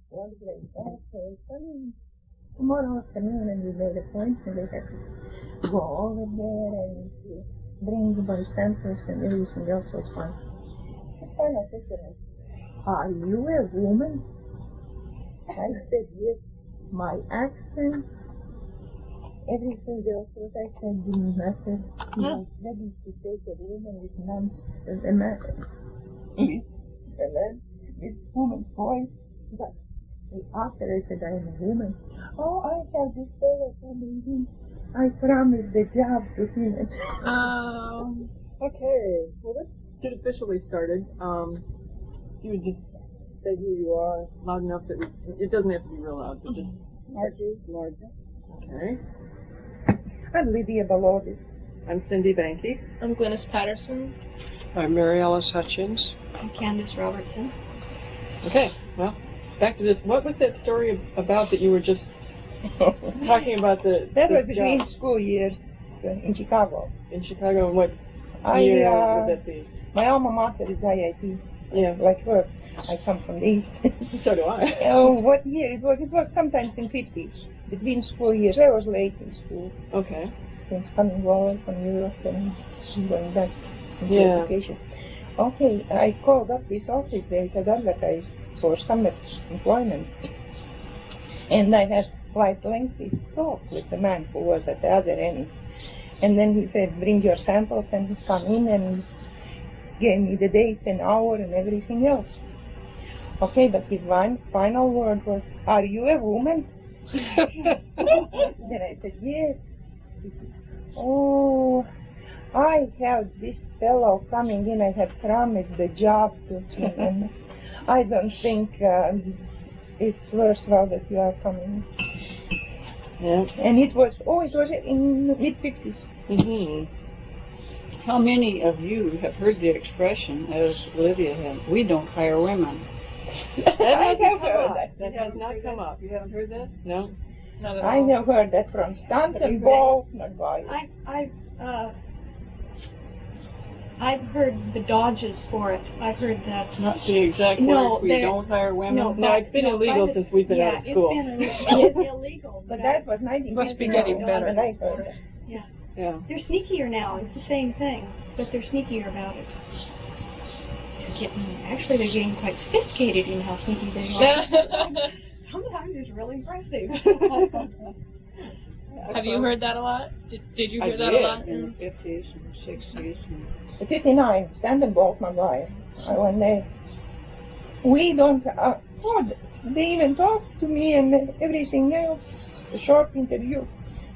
One place, okay, coming tomorrow afternoon, and we made a point, and they had to go over there and bring my samples and everything else was fine. It's kind of different. Are you a woman? I said yes. My accent, everything else what I said didn't matter. He was ready to take a woman with a man with woman's voice. But after I said I am a woman, oh, I have this fellow coming in. I promised the job to him. Okay. Well, let's get officially started. You would just say who you are loud enough that it doesn't have to be real loud, but just Largent. Okay. I'm Lydia Balodis. I'm Cindy Banky. I'm Glennis Patterson. I'm Mary Alice Hutchins. I'm Candace Robertson. Okay. Well, back to this. What was that story about that you were just talking about? That was between school years in Chicago. In Chicago, and what year would that be? My alma mater is IIT. Yeah. Like her. I come from the East. So do I. Oh, what year? It was sometimes in 50s. Between school years. I was late in school. Okay. Since coming over from Europe and going back into education. Okay, I called up this office. They had advertised for summer employment. And I had quite lengthy talk with the man who was at the other end. And then he said, bring your samples, and he come in and gave me the date and hour and everything else. Okay, but his final word was, are you a woman? Then I said, yes. He said, oh, I have this fellow coming in. I have promised the job to him. And I don't think it's worthwhile that you are coming. Yeah. And it was in the mid-50s. Mm-hmm. How many of you have heard the expression, as Lydia had, we don't hire women? I have heard that. That has not come up. You haven't heard that? No? Not at all. I have heard that from Stanton Ball. I've heard the dodges for it. I've heard that. Not the exact word, we don't hire women? No, it's been illegal since we've been out of school. It's been illegal. But that was 1950. Must be getting better. And I heard it. Yeah. They're sneakier now. It's the same thing, but they're sneakier about it. They're getting quite sophisticated in how sneaky they are. Sometimes it's really impressive. Have you heard that a lot? Did you hear I that did, a lot? in the 50s and 60s. The 59, Stanton Ball, my guy. When we don't, they even talked to me and everything else, a short interview.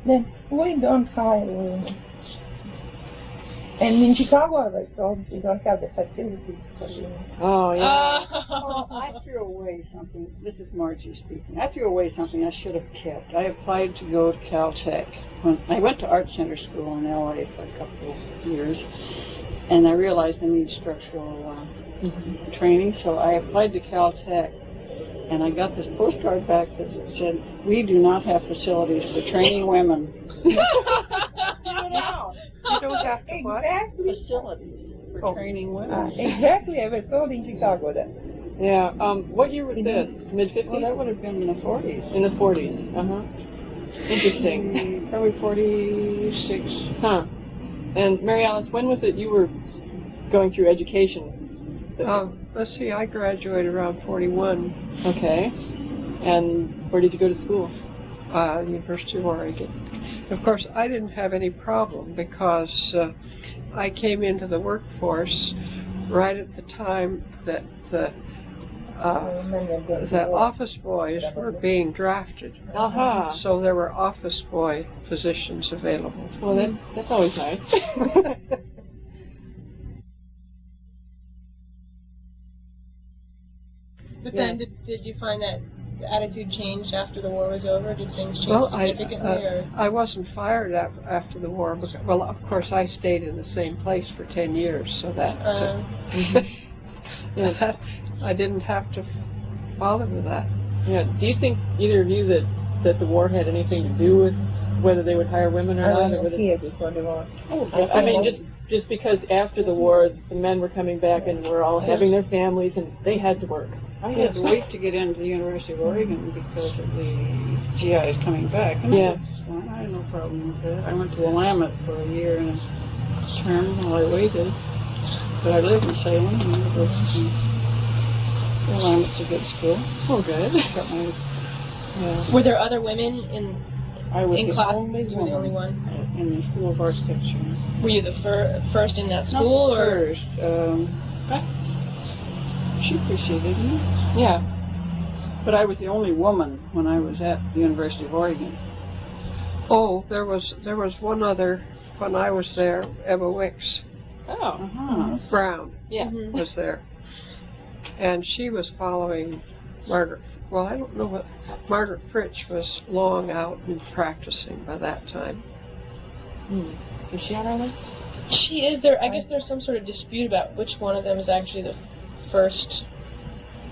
Then we don't hire women. And in Chicago, I was told we don't have the facilities for women. Oh, yeah. Oh, I threw away something. This is Margie speaking. I threw away something I should have kept. I applied to go to Caltech. I went to Art Center School in LA for a couple of years, and I realized I need structural training, so I applied to Caltech, and I got this postcard back that said, we do not have facilities for training women. You don't have to exactly. Facilities for training women. Exactly, I was told in Chicago that. Yeah. What year was this? Mid-50s? Well, that would have been in the 40s. In the 40s. Uh-huh. Interesting. Probably 46. Huh. And Mary Alice, when was it you were going through education? Let's see, I graduated around 41. Okay. And where did you go to school? University of Oregon. Of course, I didn't have any problem because I came into the workforce right at the time that the office boys were being drafted. Aha. So there were office boy positions available. Well, that's always nice. But then, did you find that the attitude changed after the war was over? Did things change Well, significantly? I wasn't fired after the war. Because, well, of course, I stayed in the same place for 10 years, so that I didn't have to bother with that. Yeah. Do you think either of you that the war had anything to do with whether they would hire women or I not? was here before the war. I mean, just because after the war the men were coming back and were all having their families and they had to work. I had to wait to get into the University of Oregon because of the GIs coming back. And Yeah. I had no problem with that. I went to Willamette for a year and a term while I waited. But I live in Salem, and Willamette's a good school. Oh, good. Got my, Were there other women in I was the class? only You were the only woman one. in the School of Architecture. Were you the first in that Not school, or? first. She preceded me. Yeah. But I was the only woman when I was at the University of Oregon. Oh, there was one other when I was there. Emma Wicks Oh. Brown Yeah. was there, and she was following Margaret. Well, I don't know what Margaret Fritsch was long out and practicing by that time. Is she on our list? She is there. I guess there's some sort of dispute about which one of them is actually the first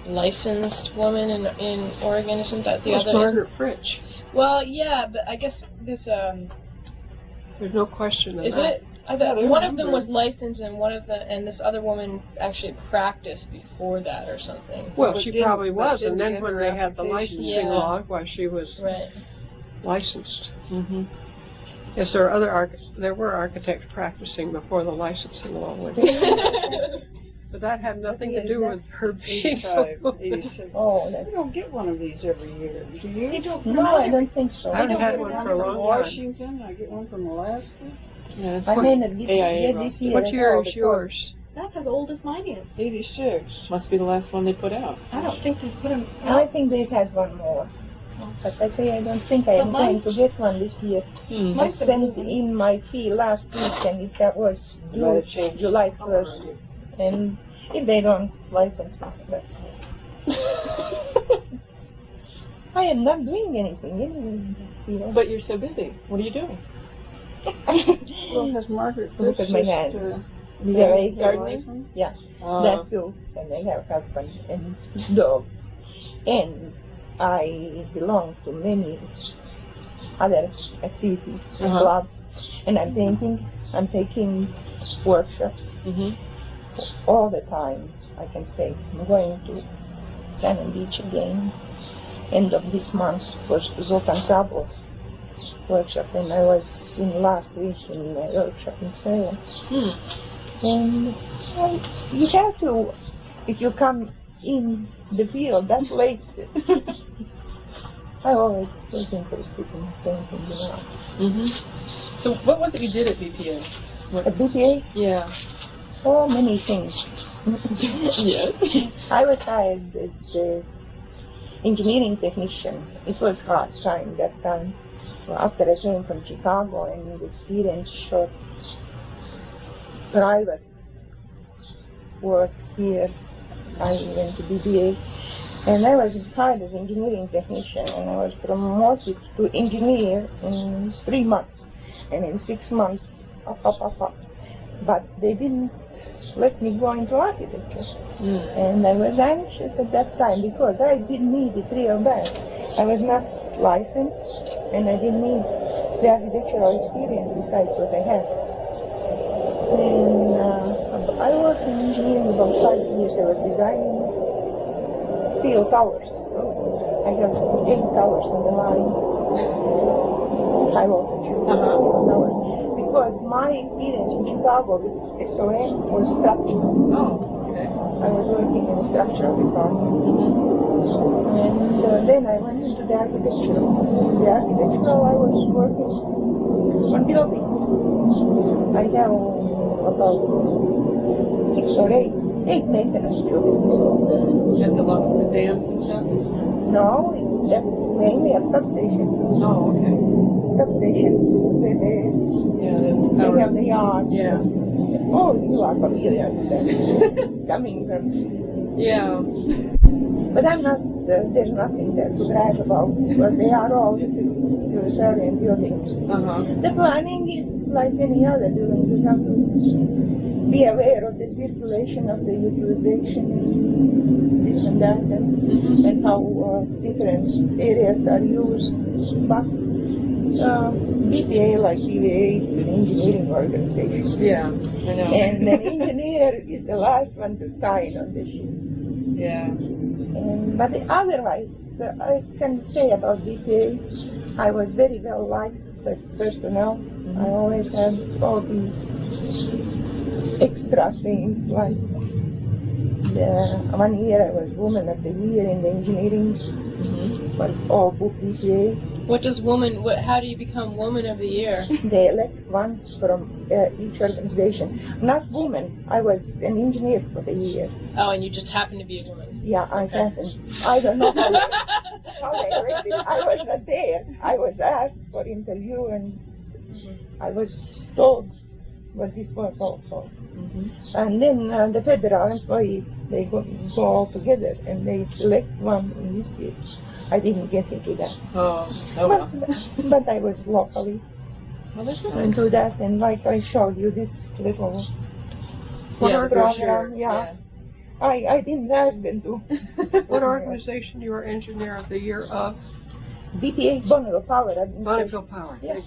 licensed woman in Oregon. Isn't that the It was other? Margaret Fritsch. Well, yeah, but I guess this There's no question of is that. it. I thought there's one a of them number. was licensed, and this other woman actually practiced before that or something. Well, But she didn't- probably but was, didn't and then get when her they had the application. licensing Yeah. law, why she was Right. licensed. Mm-hmm. Yes, there were architects practicing before the licensing law went. But that had nothing to do with her being. 85, 86. Oh, You that's... don't get one of these every year, do you? No, I don't think so. I haven't had get one one for a from long time. Washington, I get one from Alaska. Yeah, that's I may not get AIA this year. What at year all is because yours? That's as old as mine is. 86. must be the last one they put out. I don't think they put them I think they've had one more. But I say I don't think I am But mine- going to get one this year. Hmm. I Mine's a sent blue one. in my fee last week, and that was Might have due changed. July 1st. And if they don't license me, that's fine. I am not doing anything, you know. But you're so busy. What are you doing? Well, has Margaret Look at my just, hand. uh, These are got gardening. license? That too. And I have husband and dog. And I belong to many other activities and Uh-huh. clubs. And I'm painting, I'm taking workshops Mm-hmm. all the time, I can say. I'm going to Cannon Beach again. End of this month for Zoltan Zabos workshop, and I was in last week in a workshop in Salem. And you have to, if you come in the field that late, I always was interested in painting, you know. Mm-hmm. So what was it you did at BPA? At BPA, Yeah. oh, many things. Yes. I was hired as the engineering technician. It was hard time that time. Well, after I came from Chicago and experienced short private work here, I went to BBA, and I was hired as engineering technician, and I was promoted to engineer in 3 months, and in 6 months, up. But they didn't let me go into architecture. And I was anxious at that time because I didn't need it real bad. I was not licensed and I didn't need the architectural experience besides what I had. And I worked in engineering about 5 years. I was designing steel towers. I have 8 towers in the lines. High voltage towers. Because my experience in Chicago with SOM was structural. Oh, okay. I was working in the structural department. And then I went into the architectural. In the architectural, I was working on buildings. I have about 6 or 8 maintenance buildings. And a lot of the dams and stuff? No, mainly at substations. Oh, okay. Substations where Yeah, they have the yard. Yeah. Oh, you are familiar with that. Coming from. Yeah. But I'm not, there's nothing there to brag about because they are all utilitarian buildings. Uh-huh. The planning is like any other building. You have to be aware of the circulation of the utilization and this and that and how different areas are used. But BPA, like BVA, is an engineering organization. Yeah, I know. And an engineer is the last one to sign on the sheet. Yeah. But otherwise, I can say about BPA, I was very well liked by personnel. I always had all these extra things, like one year I was Woman of the Year in the engineering, but all book BPA. What does how do you become Woman of the Year? They elect one from each organization. Not woman, I was an engineer for the year. Oh, and you just happen to be a woman. Yeah, I happened. I don't know how they elected. I was not there. I was asked for interview and I was told what this was also. And then the federal employees, they go all together and they select one in this year. I didn't get into that. Oh well. But I was locally Well, that's into that, and like I showed you this little Yeah, program, yeah. I didn't ask them to. What organization you were Engineer of the Year of? BPA, Bonneville Power Administration. Bonneville Power. Yeah.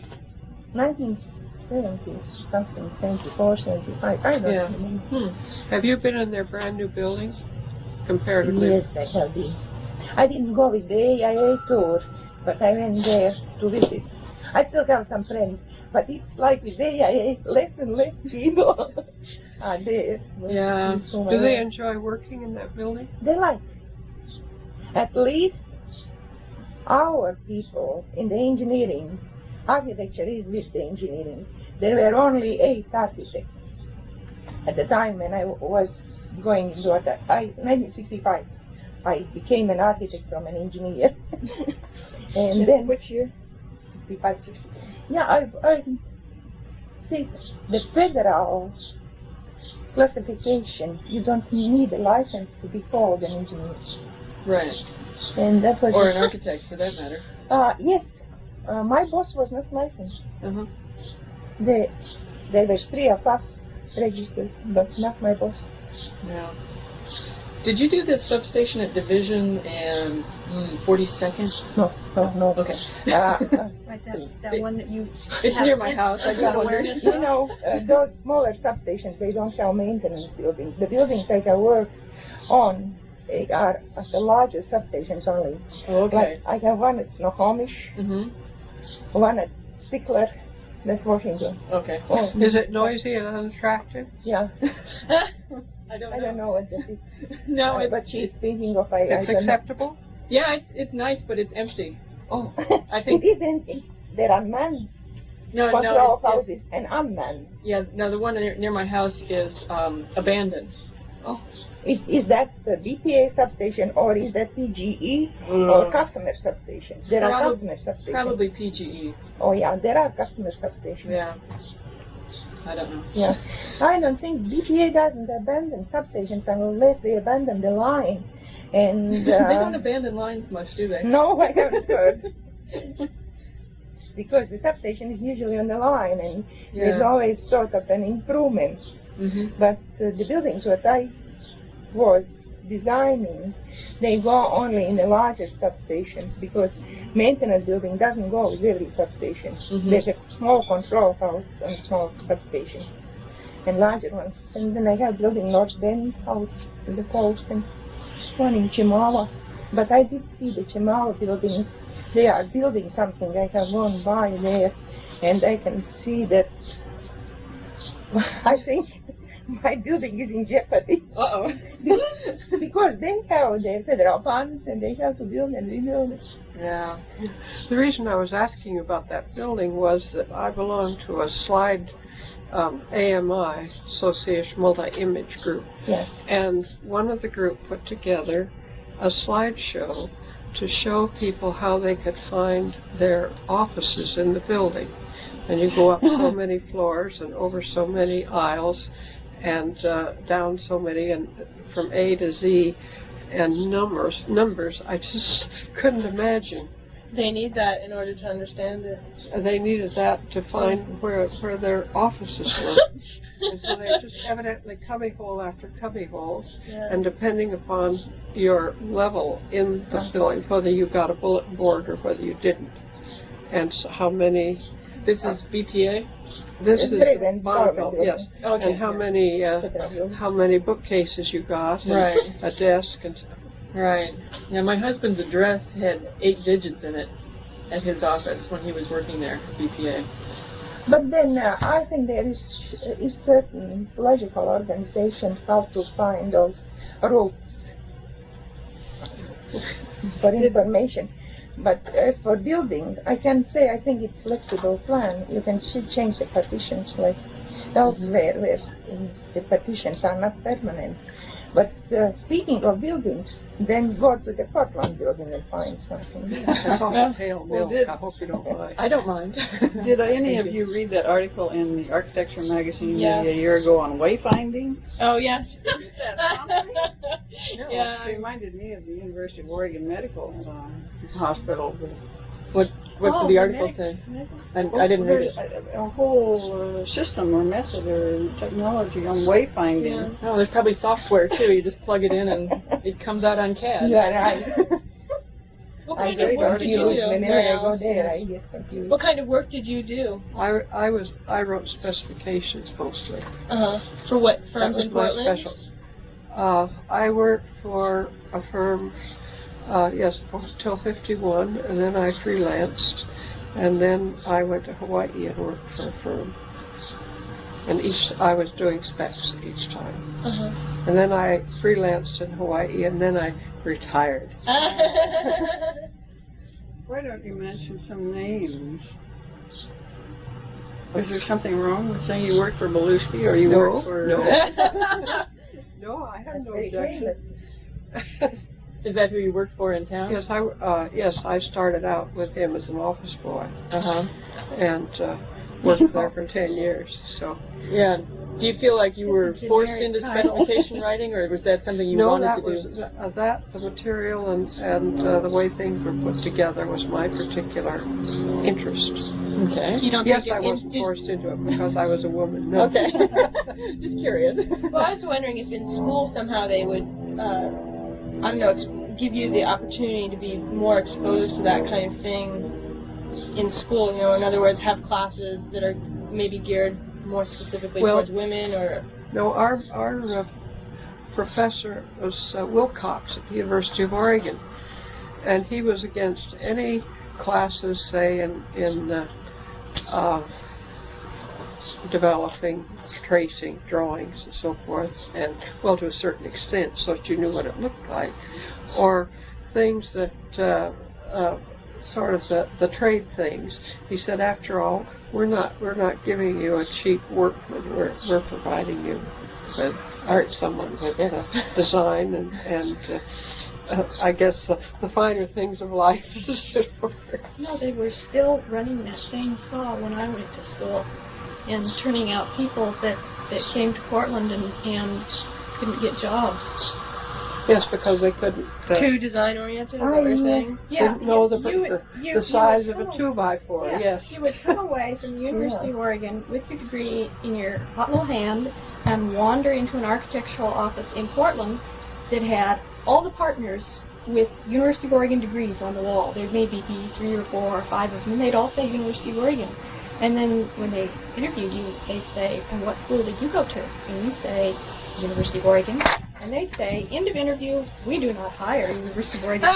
1970 something, 74, 75, I don't Yeah. remember. Have you been in their brand new building? Comparatively. Yes, I have been. I didn't go with the AIA tour, but I went there to visit. I still have some friends, but it's like with AIA, less and less people are there. Yeah. Do they enjoy working in that building? They like. At least our people in the engineering, architecture is with the engineering. There were only 8 architects at the time when I was going into 1965. I became an architect from an engineer. And then Which year? 65. Yeah, I see the federal classification, you don't need a license to be called an engineer. Right. And that was Or an architect, for that matter. yes. My boss was not licensed. Uh-huh. There were 3 of us registered, but not my boss. Yeah. Did you do the substation at Division and 42nd? No. Okay. Like that one that you. It's near my house. I just wondered. You know, those smaller substations, they don't have maintenance buildings. The buildings I have worked on are at the larger substations only. Oh, okay. Like I have one at Snohomish, Mm-hmm. one at Stickler, that's Washington. Okay. Oh, Is it noisy and unattractive? yeah, I don't I don't know what that is. No, But she's thinking of I It's don't know. acceptable? yeah, it's nice, but it's empty. Oh. I It think isn't. There are manned no, control it's- houses and unmanned. Yeah, no, the one near my house is abandoned. Is that the BPA substation or is that PGE or customer substation? There are Probably- customer substations. Probably PGE. Oh yeah, there are customer substations. Yeah. I don't know. Yeah. I don't think BPA doesn't abandon substations unless they abandon the line. And They don't abandon lines much, do they? no, I haven't heard. Because the substation is usually on the line and there's always sort of an improvement. Mm-hmm. But the buildings that I was designing, they go only in the larger substations because maintenance building doesn't go with every substation. Mhm. There's a small control house and small substation and larger ones. And then I have building North Bend out in the coast and one in Chimala. But I did see the Chimala building. They are building something. I have gone by there and I can see that I think my building is in jeopardy. Uh-oh. Because they have their federal funds and they have to build and rebuild it. Yeah. The reason I was asking you about that building was that I belong to a slide AMI, Association Multi-Image Group. Yeah. And one of the group put together a slideshow to show people how they could find their offices in the building. And you go up so many floors and over so many aisles and down so many and from A to Z and numbers I just couldn't imagine. They need that in order to understand it. They needed that to find where their offices were. And so they're just evidently cubbyhole after cubbyhole, Yeah. and depending upon your level in the building, whether you got a bulletin board or whether you didn't, and so how many. This is BPA? This It's is President Bonneville, Bonneville. yes, Okay. and how many Federal building. bookcases you got, and Right. a desk, and Right. Yeah, my husband's address had 8 digits in it at his office when he was working there at BPA. But then I think there is certain logical organization how to find those routes for information. But as for building, I can say I think it's flexible plan. You can change the partitions like elsewhere where the partitions are not permanent. But speaking of buildings, then go to the Portland building and find something. That's all pale milk. did- I hope you don't mind. I don't mind. Did any of you read that article in the Architecture magazine Yes. maybe a year ago on wayfinding? Oh, yes. No, Yeah. it reminded me of the University of Oregon Medical Hospital. What Oh, did the article say? I didn't read it. A whole system or method or technology on wayfinding. Yeah. Oh, there's probably software too. You just plug it in and it comes out on CAD. Yeah, right. What I kind of get work did you confused do? whenever I go Miles? there. I get confused. What kind of work did you do? I wrote specifications mostly. For what That firms was in my Portland? special. I worked for a firm, till 51, and then I freelanced, and then I went to Hawaii and worked for a firm. And I was doing specs each time. And then I freelanced in Hawaii, and then I retired. Why don't you mention some names? Is there something wrong with saying you work for Belushi or you work for... No, I have no Very objection. famous. Is that who you worked for in town? Yes, I started out with him as an office boy Uh-huh. and worked there for 10 years. So Yeah. Do you feel like you were It's a forced generic into title. specification writing, or was that something you no, wanted that to do? was the material and the way things were put together was my particular interest. Okay. You don't Yes, think I it, wasn't forced into it because I was a woman. No. Okay. Just curious. Well, I was wondering if in school somehow they would, I don't know, give you the opportunity to be more exposed to that kind of thing in school. You know, in other words, have classes that are maybe geared more specifically Well, towards women, or No, our professor was Wilcox at the University of Oregon, and he was against any classes, say, in developing, tracing, drawings, and so forth, and, well, to a certain extent, so that you knew what it looked like, or things that, sort of the trade things. He said, after all, we're not giving you a cheap workman, we're providing you with someone with design and I guess the finer things of life. No, they were still running that same saw when I went to school and turning out people that came to Portland and couldn't get jobs. Yes, because they couldn't. too design oriented. Is that what you're saying? Didn't know the size you of would a come- 2x4. Yeah, Yes. you would come away from the University of Oregon with your degree in your hot little hand and wander into an architectural office in Portland that had all the partners with University of Oregon degrees on the wall. There'd maybe be 3 or 4 or 5 of them, and they'd all say University of Oregon. And then when they interviewed you, they'd say, and what school did you go to? And you say, University of Oregon. And they'd say, end of interview, we do not hire University of Oregon.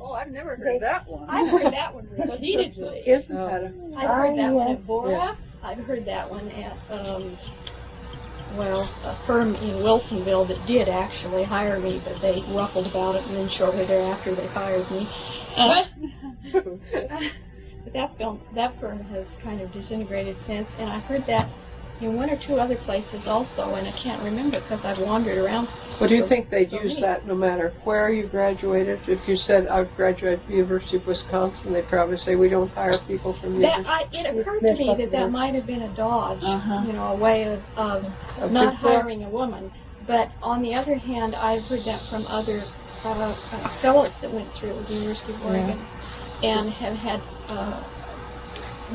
Oh, I've never heard that one. I've heard that one repeatedly. Isn't that a I've heard that one yeah. at Bora. I've heard that one at, a firm in Wilsonville that did actually hire me, but they ruffled about it, and then shortly thereafter they fired me. But that firm has kind of disintegrated since, and I heard that in 1 or 2 other places also, and I can't remember because I've wandered around. Well, do you think they'd So use many. that no matter where you graduated? If you said, I've graduated from the University of Wisconsin, they'd probably say, we don't hire people from That university. it occurred to me that might have been a dodge, a way of not hiring a woman. But on the other hand, I've heard that from other fellows that went through the University of Oregon and have had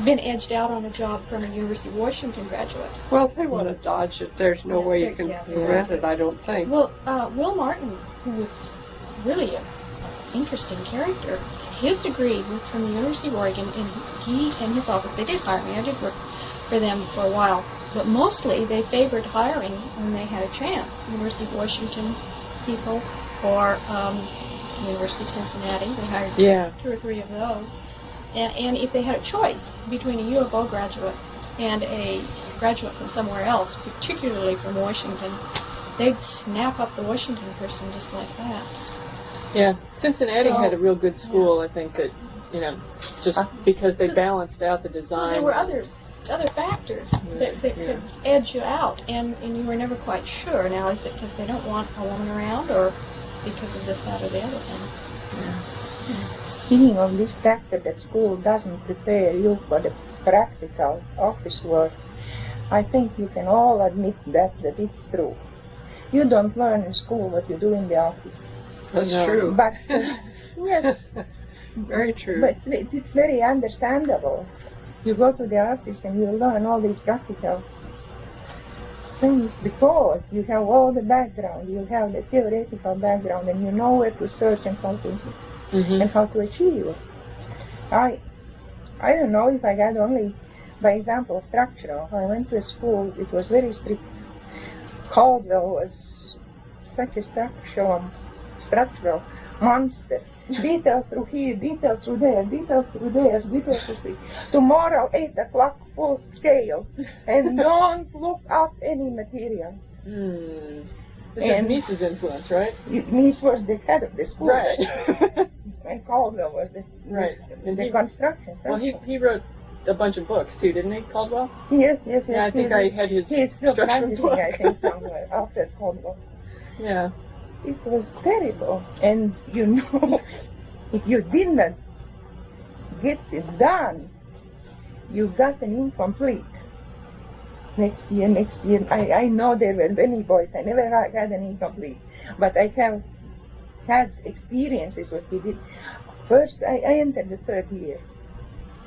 been edged out on a job from a University of Washington graduate. Well, if they want to dodge it, there's no way you can prevent it, I don't think. Well, Will Martin, who was really an interesting character, his degree was from the University of Oregon, and he and his office, they did hire me. I did work for them for a while, but mostly they favored hiring when they had a chance. University of Washington people or University of Cincinnati. They hired Yeah. 2 or 3 of those. And if they had a choice between a U of O graduate and a graduate from somewhere else, particularly from Washington, they'd snap up the Washington person just like that. Yeah. Cincinnati So- had a real good school, I think, that, just because they So- balanced out the So design. there were other factors that could edge you out, and you were never quite sure. Now, is it because they don't want a woman around, or because of this, that, or the other thing? Speaking of this factor that school doesn't prepare you for the practical office work, I think you can all admit that it's true. You don't learn in school what you do in the office. That's No. true. But, yes, Very true. but it's very understandable. You go to the office and you learn all these practical things because you have all the background, you have the theoretical background, and you know where to search and how to and how to achieve it. I don't know if I got only, by example, structural. I went to a school, it was very strict. Caldwell was such a structural monster. Details through here, details through there, details through there, details through here. Tomorrow, 8 o'clock, full scale. And don't look up any material. This is Mises' influence, right? Niece was the head of the school. Right. And Caldwell was the construction. Well, he wrote a bunch of books, too, didn't he, Caldwell? Yes. Yeah, I think I had his He's still structural practicing, book. I think, somewhere after Caldwell. Yeah. It was terrible. And, if you did not get this done, you got an incomplete. Next year. I know there were many boys. I never had an incomplete. But I have had experiences what we did. First, I entered the 3rd year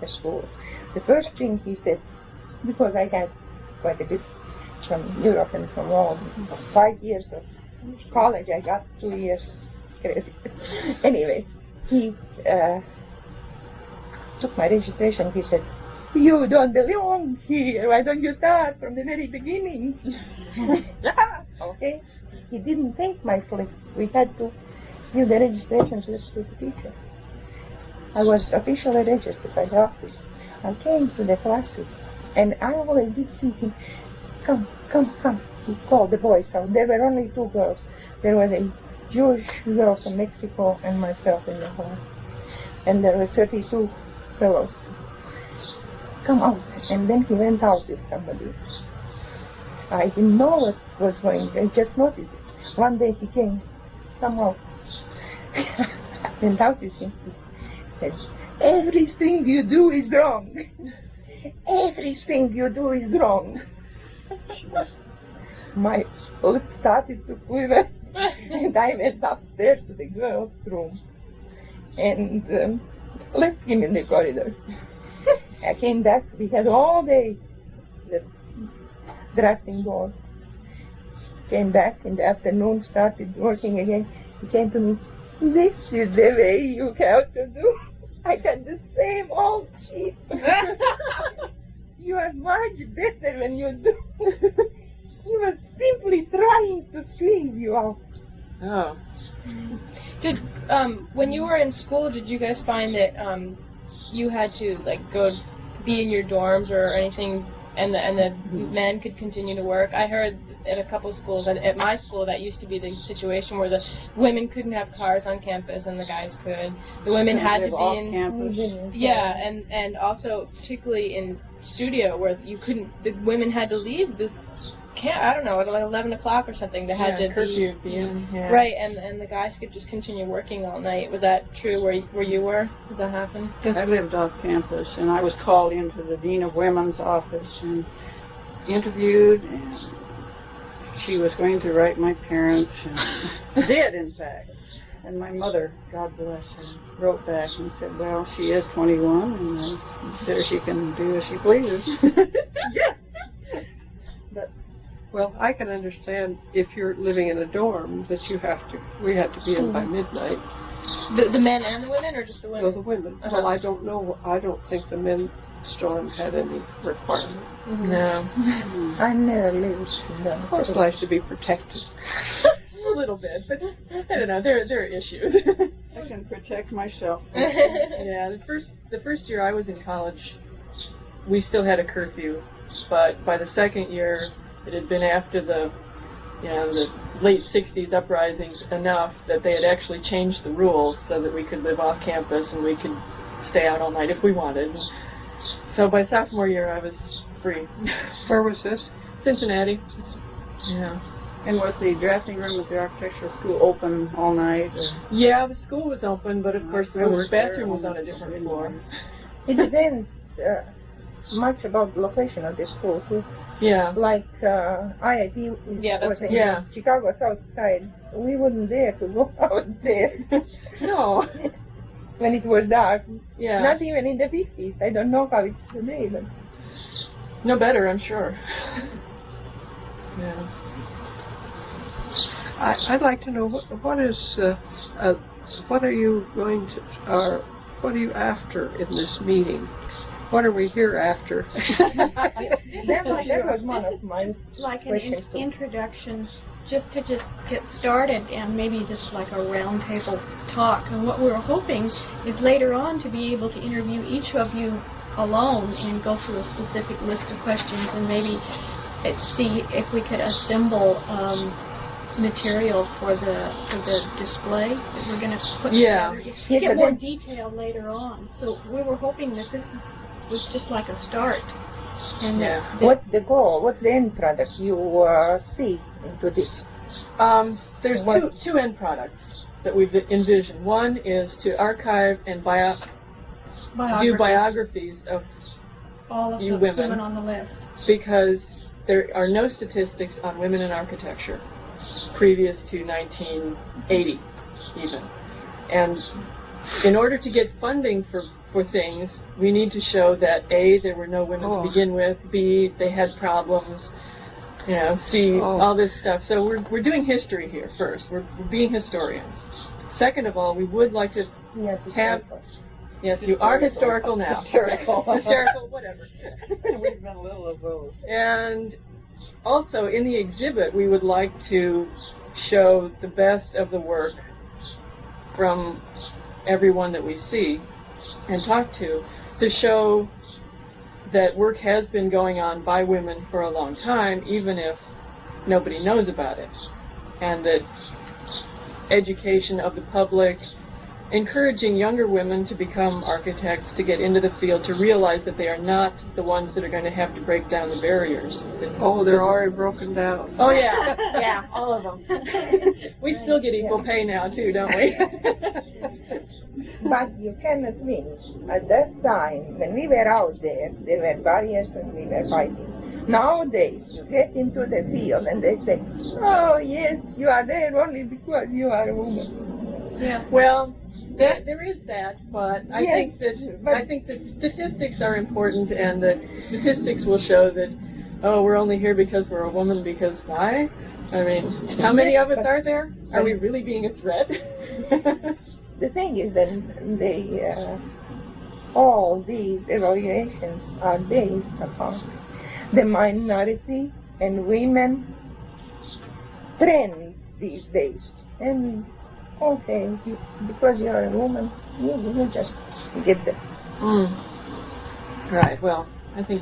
of school. The first thing he said, because I had quite a bit from Europe and from all 5 years of college, I got 2 years credit. Anyway, he took my registration. He said, "You don't belong here. Why don't you start from the very beginning?" Okay. He didn't take my slip. We had to give the registration slip to the teacher. I was officially registered by the office. I came to the classes, and I always did see him. Come. He called the boys out. There were only 2 girls. There was a Jewish girl from Mexico and myself in the class. And there were 32 fellows. Come out. And then he went out with somebody. I didn't know what was going on. I just noticed it. One day he came. Come out. Went out with him. He said, "Everything you do is wrong. Everything you do is wrong." My lip started to quiver, and I went upstairs to the girls' room and left him in the corridor. I came back. We had all day the drafting board. Came back in the afternoon, started working again. He came to me. "This is the way you have to do." I got the same old sheet. You are much better when you do. He was simply trying to squeeze you out. Oh. Did when you were in school, did you guys find that you had to go be in your dorms or anything, and the men could continue to work? I heard at a couple of schools, at my school, that used to be the situation where the women couldn't have cars on campus and the guys could. The women had to be in campus. Yeah, and also particularly in studio where the women had to leave the camp, I don't know, at 11 o'clock or something. They had to curfew be in. Yeah. Right, and the guys could just continue working all night. Was that true where you were? Did that happen? I lived off campus, and I was called into the Dean of Women's office and interviewed, and she was going to write my parents, and did, in fact. And my mother, God bless her, wrote back and said, "Well, she is 21, and there she can do as she pleases." Well, I can understand if you're living in a dorm that we had to be in by midnight. The men and the women, or just the So women? the women. Uh-huh. Well, I don't know. I don't think the men's dorm had any requirement. No. I never lived in them. Of course, it's nice to be protected. little bit, but I don't know. There are issues. I can protect myself. Yeah, the first year I was in college, we still had a curfew, but by the second year, it had been after the late '60s uprisings enough that they had actually changed the rules so that we could live off campus and we could stay out all night if we wanted. So by sophomore year, I was free. Where was this? Cincinnati. Yeah. And was the drafting room at the architectural school open all night? Or? Yeah, the school was open, but of course the women's bathroom was on a different floor. It depends much about the location of the school too. Yeah. Like IIT was in yeah. Chicago South Side. We wouldn't dare to go out there No. when it was dark. Yeah. Not even in the 50s. I don't know how it's today, but No better, I'm sure. Yeah. I'd like to know what are you going to, or what are you after in this meeting? What are we here after? that was one of my Like an questions too. introduction, just to get started, and maybe just like a round table talk. And what we're hoping is later on to be able to interview each of you alone and go through a specific list of questions, and maybe see if we could assemble material for the display that we're going to put together. Yeah, Get but more then- detail later on. So we were hoping that this was just like a start. And Yeah. What's the goal? What's the end product you see into this? There's What- two end products that we've envisioned. One is to archive and do biographies of, all of you the women. on the list. because there are no statistics on women in architecture previous to 1980 even. And in order to get funding for things, we need to show that A, there were no women to begin with, B, they had problems, C, all this stuff. So we're doing history here first. We're being historians. Second of all, we would like to have, yes, you are historical now. Hysterical. Hysterical, whatever. We've been a little of both. And also in the exhibit, we would like to show the best of the work from everyone that we see and talk to show that work has been going on by women for a long time, even if nobody knows about it. And that education of the public, encouraging younger women to become architects, to get into the field, to realize that they are not the ones that are going to have to break down the barriers. Oh, they're already broken down. Oh yeah, yeah, all of them. We still get equal pay now too, don't we? But you cannot win. At that time, when we were out there were barriers and we were fighting. Nowadays, you get into the field and they say, oh yes, you are there only because you are a woman. Yeah. Well, there is that, but I Yes, think that statistics are important, and that statistics will show that, oh, we're only here because we're a woman. Because why? I mean, how many of us are there? Are we really being a threat? The thing is that all these evaluations are based upon the minority and women trend these days. And okay, because you're a woman, you just get there. Right. Well, I think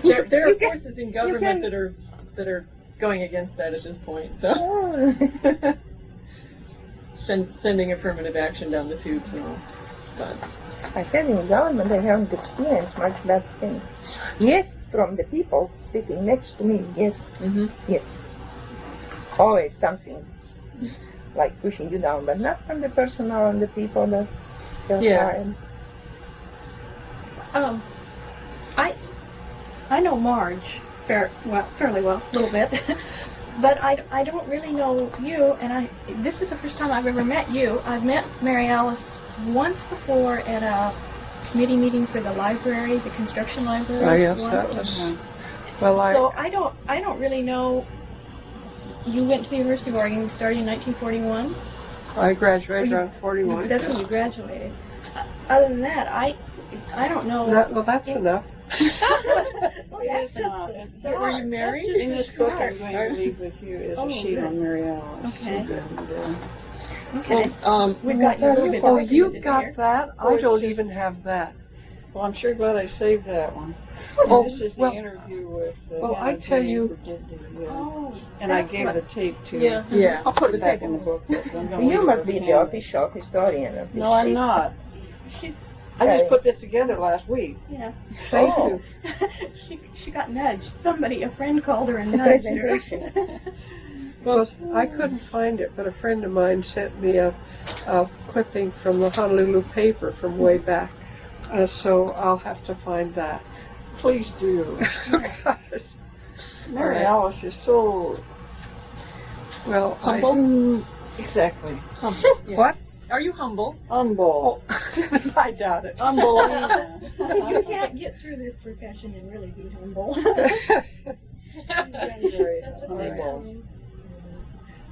there are forces in government that are going against that at this point. So. Sending affirmative action down the tubes and all. But I said in the government I haven't experienced much bad thing. Yes, from the people sitting next to me, yes, yes. Always something like pushing you down, but not from the personal and the people that Yeah. I know Marge fairly well, a little bit. But I don't really know you, and this is the first time I've ever met you. I've met Mary Alice once before at a committee meeting for the library, the construction library. Oh yes, that was. Well, So I don't really know. You went to the University of Oregon, started in 1941. I graduated around 41. That's when you graduated. Other than that, I don't know. Well, that's enough. It is not. Were you married? In this book I'm going to leave with you is Oh, a sheet good. on Mary Alice. Okay. And, Okay. Well, We've got you a little bit Oh, documented you here. got that? I don't even have that. well, I'm sure glad I saved that one. Oh, And this is the well- interview with well, I Hannah tell Jane you- who did the, Oh, and I that's gave what- the tape to Yeah. yeah. I'll put it back in the book. You must be the official historian of this No, I'm ship. not. She's, I Okay. just put this together last week. yeah. Thank Oh. you. she got nudged. Somebody, a friend called her and The nudged her. presentation. Well, I couldn't find it, but a friend of mine sent me a clipping from the Honolulu paper from way back. So I'll have to find that. Please do. Mary Alright. Alice is so Well, Humble? exactly What? Are you humble? humble. I doubt it. Unbelievable. You can't get through this profession and really be humble. Humble.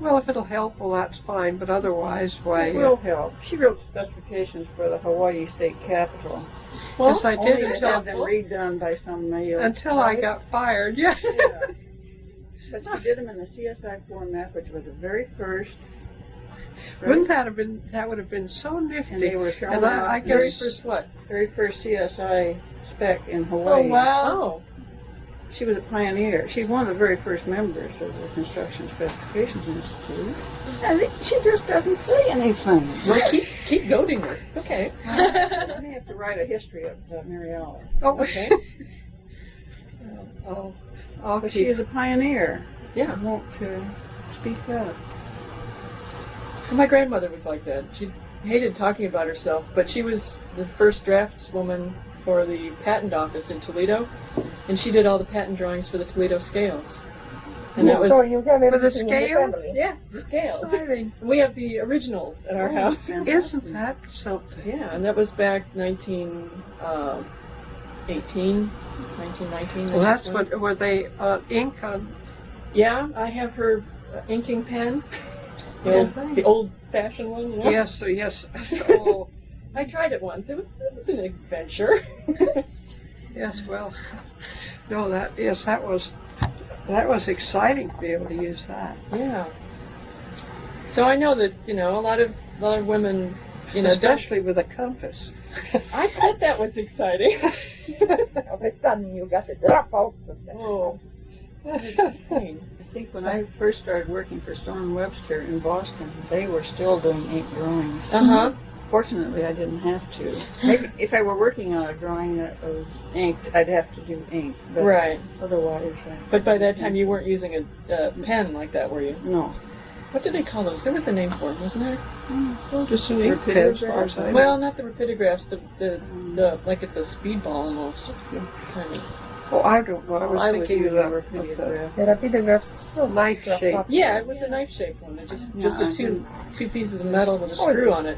Well, if it'll help, well, that's fine. But otherwise, why? It will help. She wrote specifications for the Hawaii State Capitol. Yes, I Only did to have them redone by some male. until I got fired. Yeah. Yeah. But she did them in the CSI format, which was the very first. Wouldn't that have been? That would have been so And they nifty. were shown And I off Very guess first what? very first CSI spec in Oh Hawaii. wow. Oh. She was a pioneer. She's one of the very first members of the Construction Specifications Institute. And she just doesn't say anything. Well, keep goading her. It's okay. I may have to write a history of Mary Alice. Oh, Okay. I'll But she keep. is a pioneer. Yeah. I won't speak up. My grandmother was like that. She hated talking about herself, but she was the first draftswoman for the patent office in Toledo, and she did all the patent drawings for the Toledo scales. And that was So you have For the everything in the scales? family. yes, the scales. We have the originals at our house. Isn't that something? Yeah, and that was back 1918, 1919. Well, that's what. Were they ink on? Yeah, I have her inking pen. The old-fashioned one. You know? Yes. So yes. Oh, I tried it once. It was an adventure. yes. Well, no. That was exciting to be able to use that. Yeah. So I know that a lot of women, don't. Especially with a compass. I thought that was exciting. All of a sudden you got to drop out of that. Oh. I think when I first started working for Stone Webster in Boston, they were still doing ink drawings. Uh-huh. Fortunately, I didn't have to. Maybe if I were working on a drawing that was inked, I'd have to do ink. But Right. otherwise, But by that time you weren't using a pen like that, were you? no. What did they call those? There was a name for them, wasn't there? Well, just an ink pen, as far as I know. Well, not the rapidographs, the like it's a speedball almost. Kind of. Oh, I don't know. I was thinking of the Rapidograph. The rapidographs so knife shape. Yeah, it was a knife-shaped one. It just Yeah, the I two pieces of metal with a screw on it.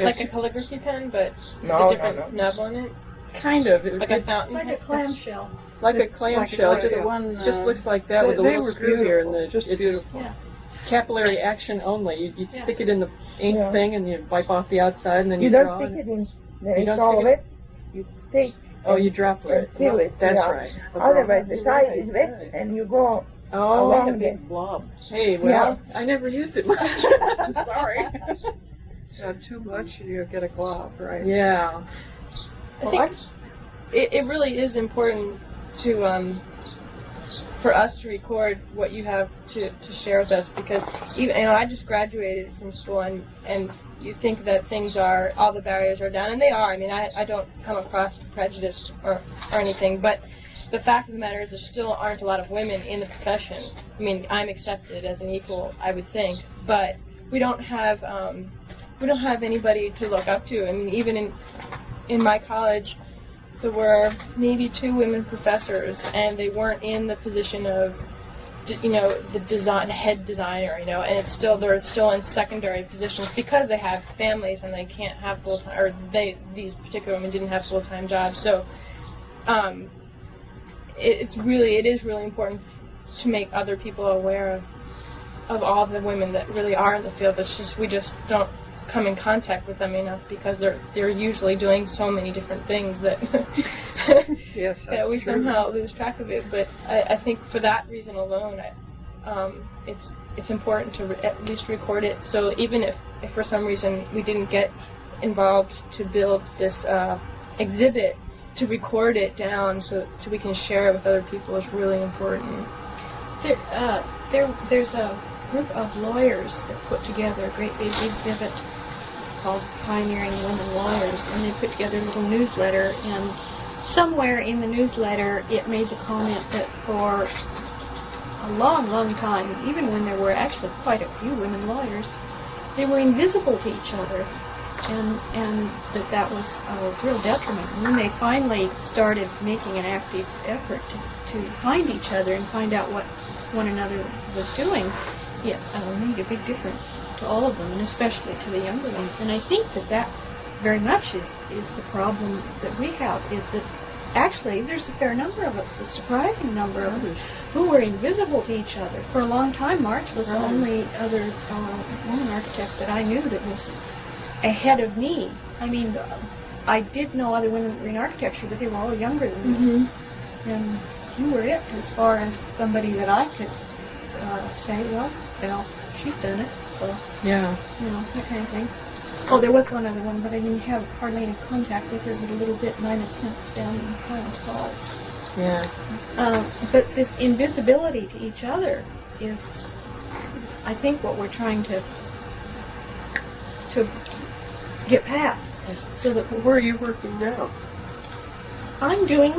Like a calligraphy pen, but No, a different no. nub on it. Kind of. It, Like a fountain Like a pen. clamshell. like a clamshell. Like Just a- one, just looks like that with a They little were screw here, and beautiful, just it's beautiful. Yeah. capillary action only. You'd Yeah. stick it in the ink Yeah. thing, and you wipe off the outside, and then You you don't draw. stick and- it in the You don't it's all stick of it. You take Oh, you drop and it. fill it. That's yeah. right. Otherwise the side is wet and you go Oh, Like a along big blob. hey, well, I never used it much. Sorry. Too much, and you get a glob, right? Yeah. I think it really is important to for us to record what you have to share with us, because even I just graduated from school, and you think that things are, all the barriers are down, and they are. I mean, I don't come across prejudiced or anything, but the fact of the matter is there still aren't a lot of women in the profession. I mean, I'm accepted as an equal, I would think, but we don't have anybody to look up to. I mean, even in my college, there were maybe 2 women professors, and they weren't in the position of, the head designer, and they're still in secondary positions because they have families and they can't have full-time, or these particular women didn't have full-time jobs. So, it is really important to make other people aware of all the women that really are in the field. It's just we just don't come in contact with them enough because they're usually doing so many different things that Yes, that we that's true. somehow lose track of it. But I think for that reason alone, it's important to at least record it. So even if for some reason we didn't get involved to build this exhibit, to record it down so we can share it with other people is really important. There's a group of lawyers that put together a great big exhibit called Pioneering Women Lawyers, and they put together a little newsletter, and somewhere in the newsletter it made the comment that for a long, long time, even when there were actually quite a few women lawyers, they were invisible to each other, and that was a real detriment. And when they finally started making an active effort to find each other and find out what one another was doing, it made a big difference to all of them, and especially to the younger ones. And I think that very much is the problem that we have, is that actually there's a fair number of us, a surprising number of us, who were invisible to each other. For a long time, March was the only other woman architect that I knew that was ahead of me. I mean, I did know other women in architecture, but they were all younger than me. And you were it as far as somebody that I could say, well, she's done it. So, Yeah. That kind of thing. Oh, there was one other one, but I didn't have hardly any contact with her but a little bit, 9 attempts down in Clarence Falls. Yeah. But this invisibility to each other is, I think, what we're trying to get past. So that Where are you working now? I'm doing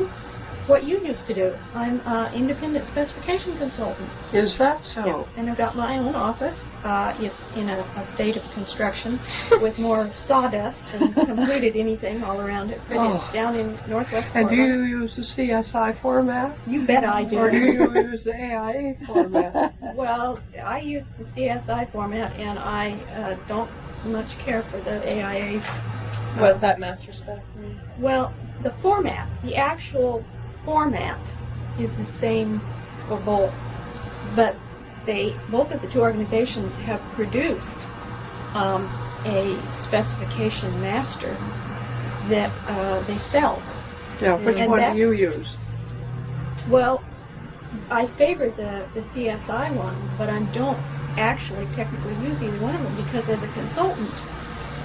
what you used to do. I'm an independent specification consultant. Is that so? Yeah. And I've got my own office. It's in a state of construction with more sawdust than completed anything all around it. But it's down in northwest And do Portland. you use the CSI format? You bet I do. Or do you use the AIA format? Well, I use the CSI format, and I don't much care for the AIA. What's that master spec? Well, the format, the actual format is the same for both, but both of the two organizations have produced a specification master that they sell. Yeah, which And one that's- do you use? Well, I favor the CSI one, but I don't actually technically use either one of them, because as a consultant,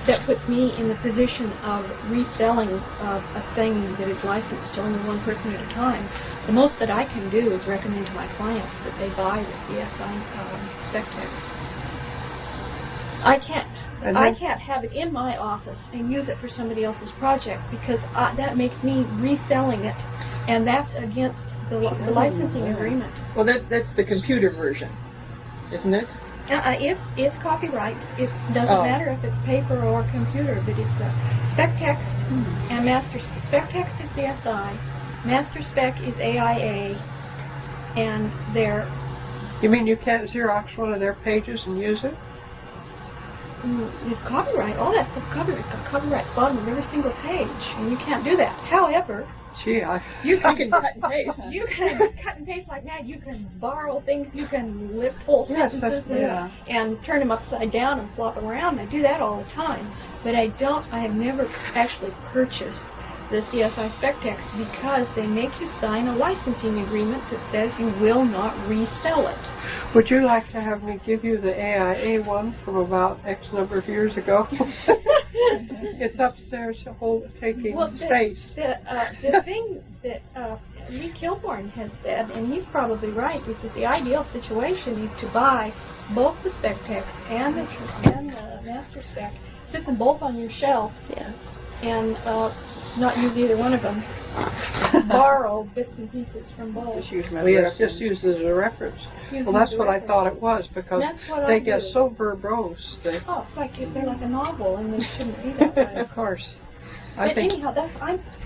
that puts me in the position of reselling a thing that is licensed to only one person at a time. The most that I can do is recommend to my clients that they buy the CSI spec text. I can't have it in my office and use it for somebody else's project, because that makes me reselling it, and that's against the licensing agreement. Well, that's the computer version, isn't it? It's copyright. It doesn't matter if it's paper or computer, but it's spec text and master spec text is CSI, master spec is AIA, and they're You mean you can't Xerox one of their pages and use it? it's copyright. All that stuff's copyright. Copyright at the bottom of every single page, and you can't do that. However, Gee, you You can cut and paste. You can cut and paste like that. You can borrow things. You can lift whole Yes, sentences that's- and turn them upside down and flop them around. I do that all the time. But I have never actually purchased the CSI spec text, because they make you sign a licensing agreement that says you will not resell it. would you like to have me give you the AIA one from about X number of years ago? It's upstairs, taking space. The thing that Lee Kilborn has said, and he's probably right, is that the ideal situation is to buy both the spec text and the master spec, sit them both on your shelf, and not use either one of them. Borrow bits and pieces from both. Just use my Just use it as a reference. Well, that's what I thought it was, because That's what I they get do. so verbose that, Oh, it's like they're like a novel, and they shouldn't be that way. of course, I But think, anyhow,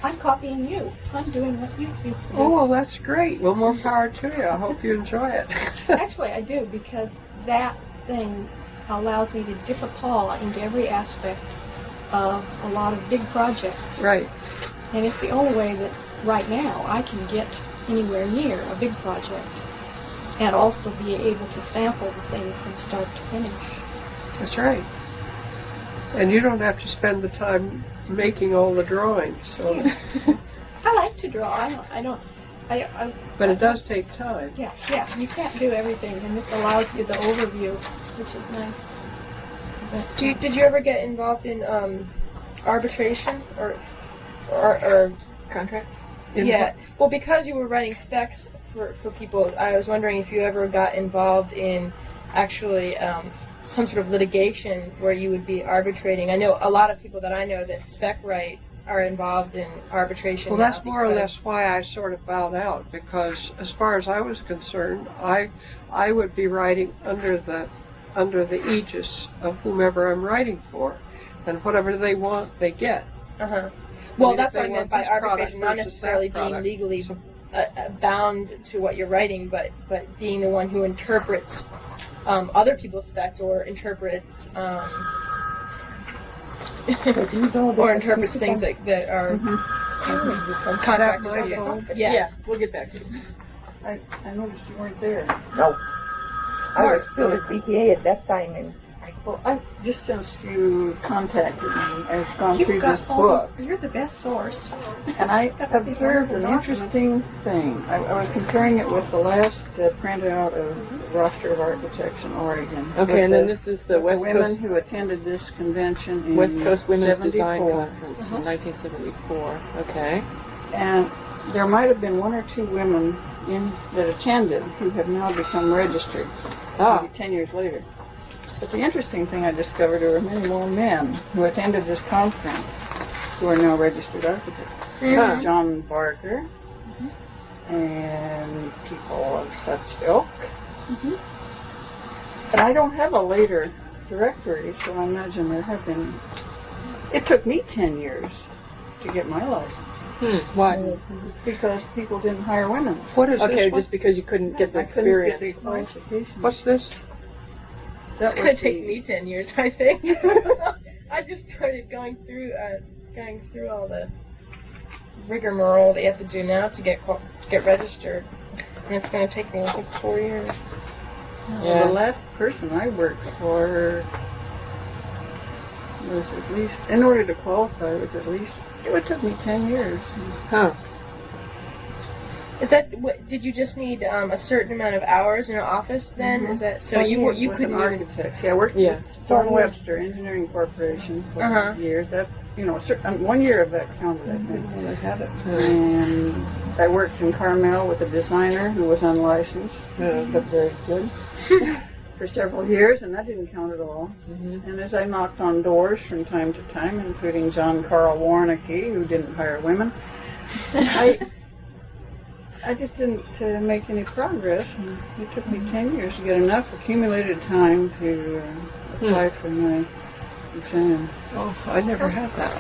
I'm copying you. I'm doing what you used to do. oh, well, that's great. Well, more power to you. I hope you enjoy it. Actually, I do, because that thing allows me to dip a paw into every aspect of a lot of big projects. Right. And it's the only way that right now I can get anywhere near a big project and also be able to sample the thing from start to finish. That's right. And you don't have to spend the time making all the drawings, so. I like to draw. But it does take time. Yeah, you can't do everything, and this allows you the overview, which is nice. Did you ever get involved in arbitration or Contracts? yeah? Well, because you were writing specs for people, I was wondering if you ever got involved in actually some sort of litigation where you would be arbitrating. I know a lot of people that I know that spec write are involved in arbitration. Well, now that's more or less why I sort of bowed out, because as far as I was concerned, I would be writing under the aegis of whomever I'm writing for, and whatever they want, they get. Uh-huh. I Well, mean, that's if what I they meant want by this product arbitration, not versus necessarily that being product. legally bound to what you're writing, but being the one who interprets other people's specs or interprets or interprets things that are contractors are used. Yes. Yeah, we'll get back to it. I noticed you weren't there. No. I was still with BPA at that time, and Well, just since you contacted me, I've gone You've through got this all book, these- You're the best source. and I observed an interesting thing. I was comparing it with the last printout of the roster of architects in Oregon. Okay, and then this is the West West women Coast who attended this convention in West Coast Women's Design 74. Conference in 1974. Okay. And there might have been one or two women that attended who have now become registered, maybe 10 years later. But the interesting thing I discovered, there were many more men who attended this conference who are now registered architects. Huh. John Barker and people of such ilk. And I don't have a later directory, so I imagine there have been. It took me 10 years to get my license Why? because people didn't hire women. What is Okay, this one? just because you couldn't get the I couldn't get experience. the qualifications. What's this? That It's going was to take the- me 10 years, I think. I just started going through all the rigmarole that you have to do now to get registered, and it's going to take me like 4 years. Well, the last person I worked for was at least, in order to qualify, it would took me 10 years. Huh. Is that did you just need a certain amount of hours in an office then? Is that so you With couldn't even? architects. Yeah, I worked Yeah. with Thorne Webster Engineering Corporation for Uh-huh. years. That 1 year of that counted, I think. Well, they had it. And I worked in Carmel with a designer who was unlicensed, but very good, for several years, and that didn't count at all. And as I knocked on doors from time to time, including John Carl Warnicki, who didn't hire women, I just didn't make any progress. And it took me 10 years to get enough accumulated time to apply for my exam. Oh, I never had that.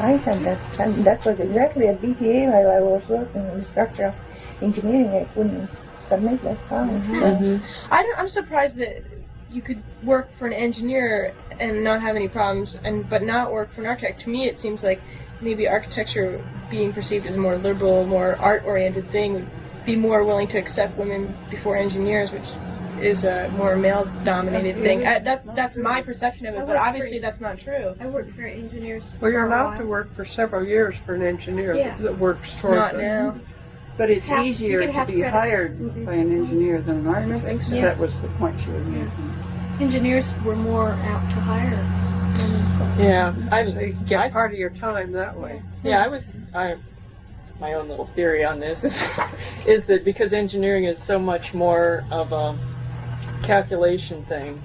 I had that. And that was exactly at BPA while I was working in the structural engineering. I couldn't submit that time. I'm surprised that you could work for an engineer and not have any problems, but not work for an architect. To me, it seems like maybe architecture, being perceived as a more liberal, more art-oriented thing, would be more willing to accept women before engineers, which is a more male-dominated thing. That's my perception of it, but obviously that's not true. I worked for engineers. Well, you're for a allowed while. to work for several years for an engineer Yeah. that works for Not them. now. But it's Half- easier you can to have be credit. hired by an engineer than an architect. I think so. That was the point she was making. Engineers were more apt to hire women. Yeah. So you get part of your time that way. My own little theory on this is that because engineering is so much more of a calculation thing,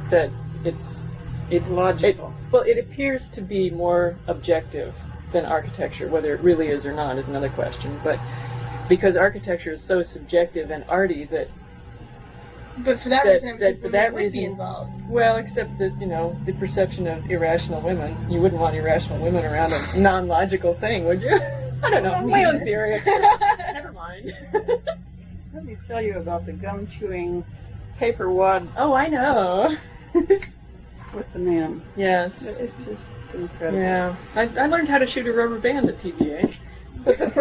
that it's Logical. it appears to be more objective than architecture. Whether it really is or not is another question. But because architecture is so subjective and arty that, But for that That- reason, that- for that women would be reason- involved. well, except that, the perception of irrational women, you wouldn't want irrational women around a non-logical thing, would you? I don't know, my own theory. Never mind. Let me tell you about the gum-chewing paper wad Oh, I know. with the man. Yes. It's just incredible. Yeah. I learned how to shoot a rubber band at TVA. But the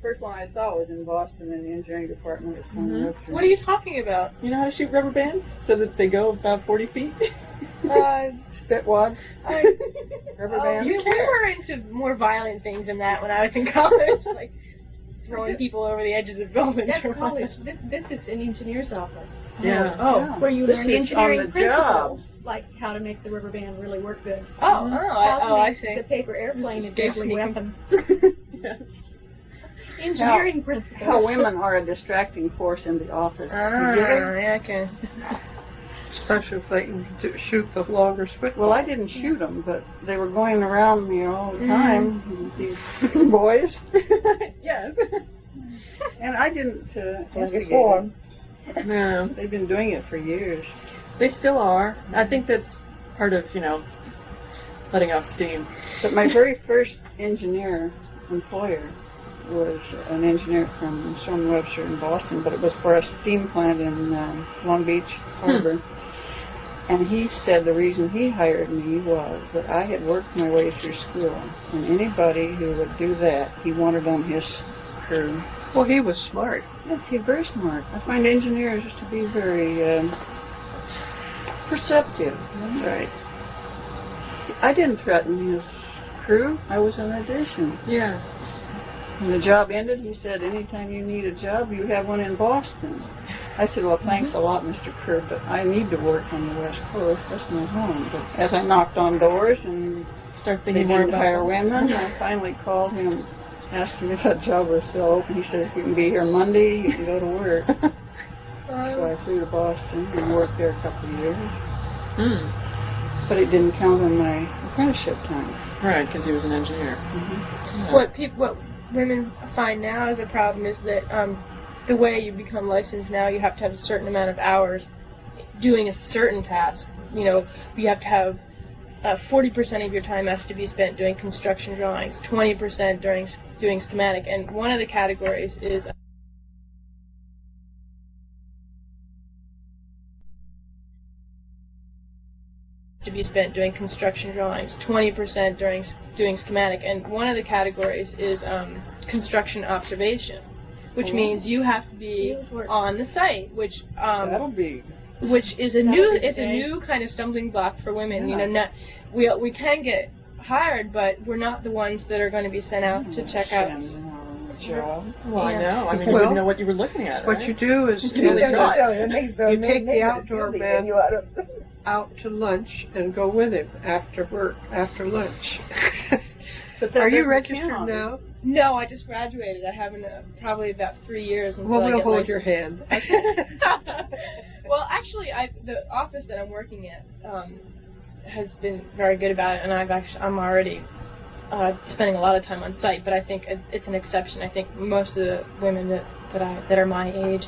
first one I saw was in Boston in the engineering department at Stone Webster. What are you talking about? You know how to shoot rubber bands? So that they go about 40 feet? Spitwad? Rubber band? We were into more violent things than that when I was in college, like throwing people over the edges of buildings. That's or college. This is an engineer's office. Yeah. Oh, Where you This learn is engineering on the principles, like how to make the rubber band really work good. oh, I make see. the paper airplane a escapes deadly me. weapon. Yes. Engineering principles. How women are a distracting force in the office. Ah, You get it? yeah, I can. Especially if they can shoot the longer spitball. Well, I didn't shoot them, but they were going around me all the time, these boys. Yes. And I didn't As instigate before. it. No, They've been doing it for years. they still are. I think that's part of, letting off steam. But my very first employer was an engineer from Stone Webster in Boston, but it was for a steam plant in Long Beach Harbor. And he said the reason he hired me was that I had worked my way through school, and anybody who would do that, he wanted on his crew. Well, he was smart. Yes, he's very smart. I find engineers to be very perceptive. Right. I didn't threaten his crew. I was an addition. Yeah. When the job ended, he said, anytime you need a job, you have one in Boston. I said, well, thanks a lot, Mr. Kerr, but I need to work on the West Coast. That's my home. But as I knocked on doors and Start they thinking more didn't about hire that. women, I finally called him, asked him if that job was still open. He said, if you can be here Monday, you can go to work. So I flew to Boston and worked there a couple of years. Mm. But it didn't count on my apprenticeship time. Right, because he was an engineer. Mm-hmm. Yeah. What women find now as a problem is that the way you become licensed now, you have to have a certain amount of hours doing a certain task. You have to have 40% of your time has to be spent doing construction drawings, 20% doing schematic, and one of the categories is to be spent doing construction drawings, 20% doing schematic, and one of the categories is construction observation, which means you have to be on the site, which That'll be. is a new kind of stumbling block for women. Yeah. We can get hired, but we're not the ones that are going to be sent out to check out. Job. Well, I Yeah. know. I mean, you Well, wouldn't know what you were looking at, right? What you do is Really not. you take the outdoor man out to lunch and go with him after work, after lunch. But that Are you doesn't registered count. now? No, I just graduated. I haven't probably about 3 years until Well, I we'll get hold licensed. your hand. Well, actually, the office that I'm working at has been very good about it, and I'm already spending a lot of time on site. But I think it's an exception. I think most of the women that are my age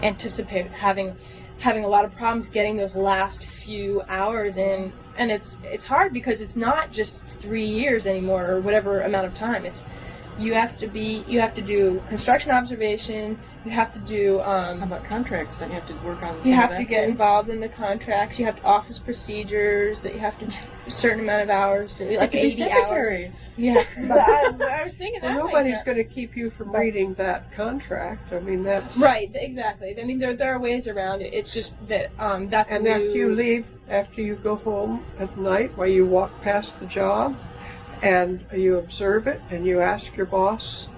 anticipate having a lot of problems getting those last few hours in, and it's hard because it's not just 3 years anymore or whatever amount of time. It's you have to do construction observation. You have to do. How about contracts? Don't you have to work on some You of have that to get too? involved in the contracts. You have to office procedures that you have to a certain amount of hours, like Be 80 hours. secretary. Yeah, but I was thinking Well, that way. nobody's going to keep you from reading that contract. I mean, that's... Right, exactly. I mean, there are ways around it. It's just that that's And new. after you go home at night, while you walk past the job, and you observe it, and you ask your boss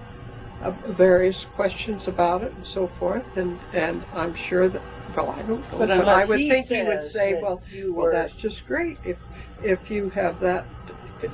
various questions about it and so forth, and I'm sure that, well, I don't know, But but I unless would he think he would says say, that well, you well, were- that's just great. If you have that,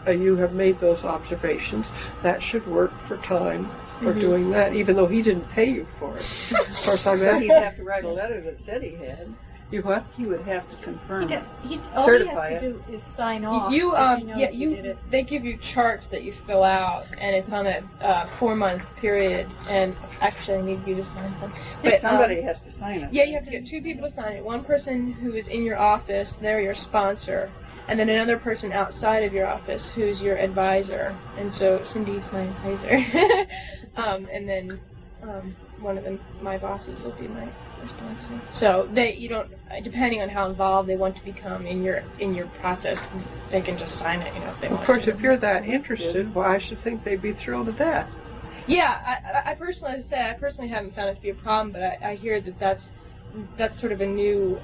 you have made those observations, that should work for time for doing that, even though he didn't pay you for it. Of course, I'm He'd asking, have to write a letter that said he had. you what? He would have to confirm it. All he Certify has to do is sign off. You if he knows you did it. they give you charts that you fill out, and it's on a 4-month period. And actually, I need you to sign some. But Somebody has to sign it. yeah, you have to get 2 people to sign it. One person who is in your office, they're your sponsor, and then another person outside of your office who's your advisor. And so Cindy's my advisor, and then one of them, my bosses, will be my sponsor. So depending on how involved they want to become in your process, they can just sign it. If they want. Of course, to. if you're that interested, well, I should think they'd be thrilled at that. Yeah, I personally, as I say, I personally haven't found it to be a problem, but I hear that that's sort of a new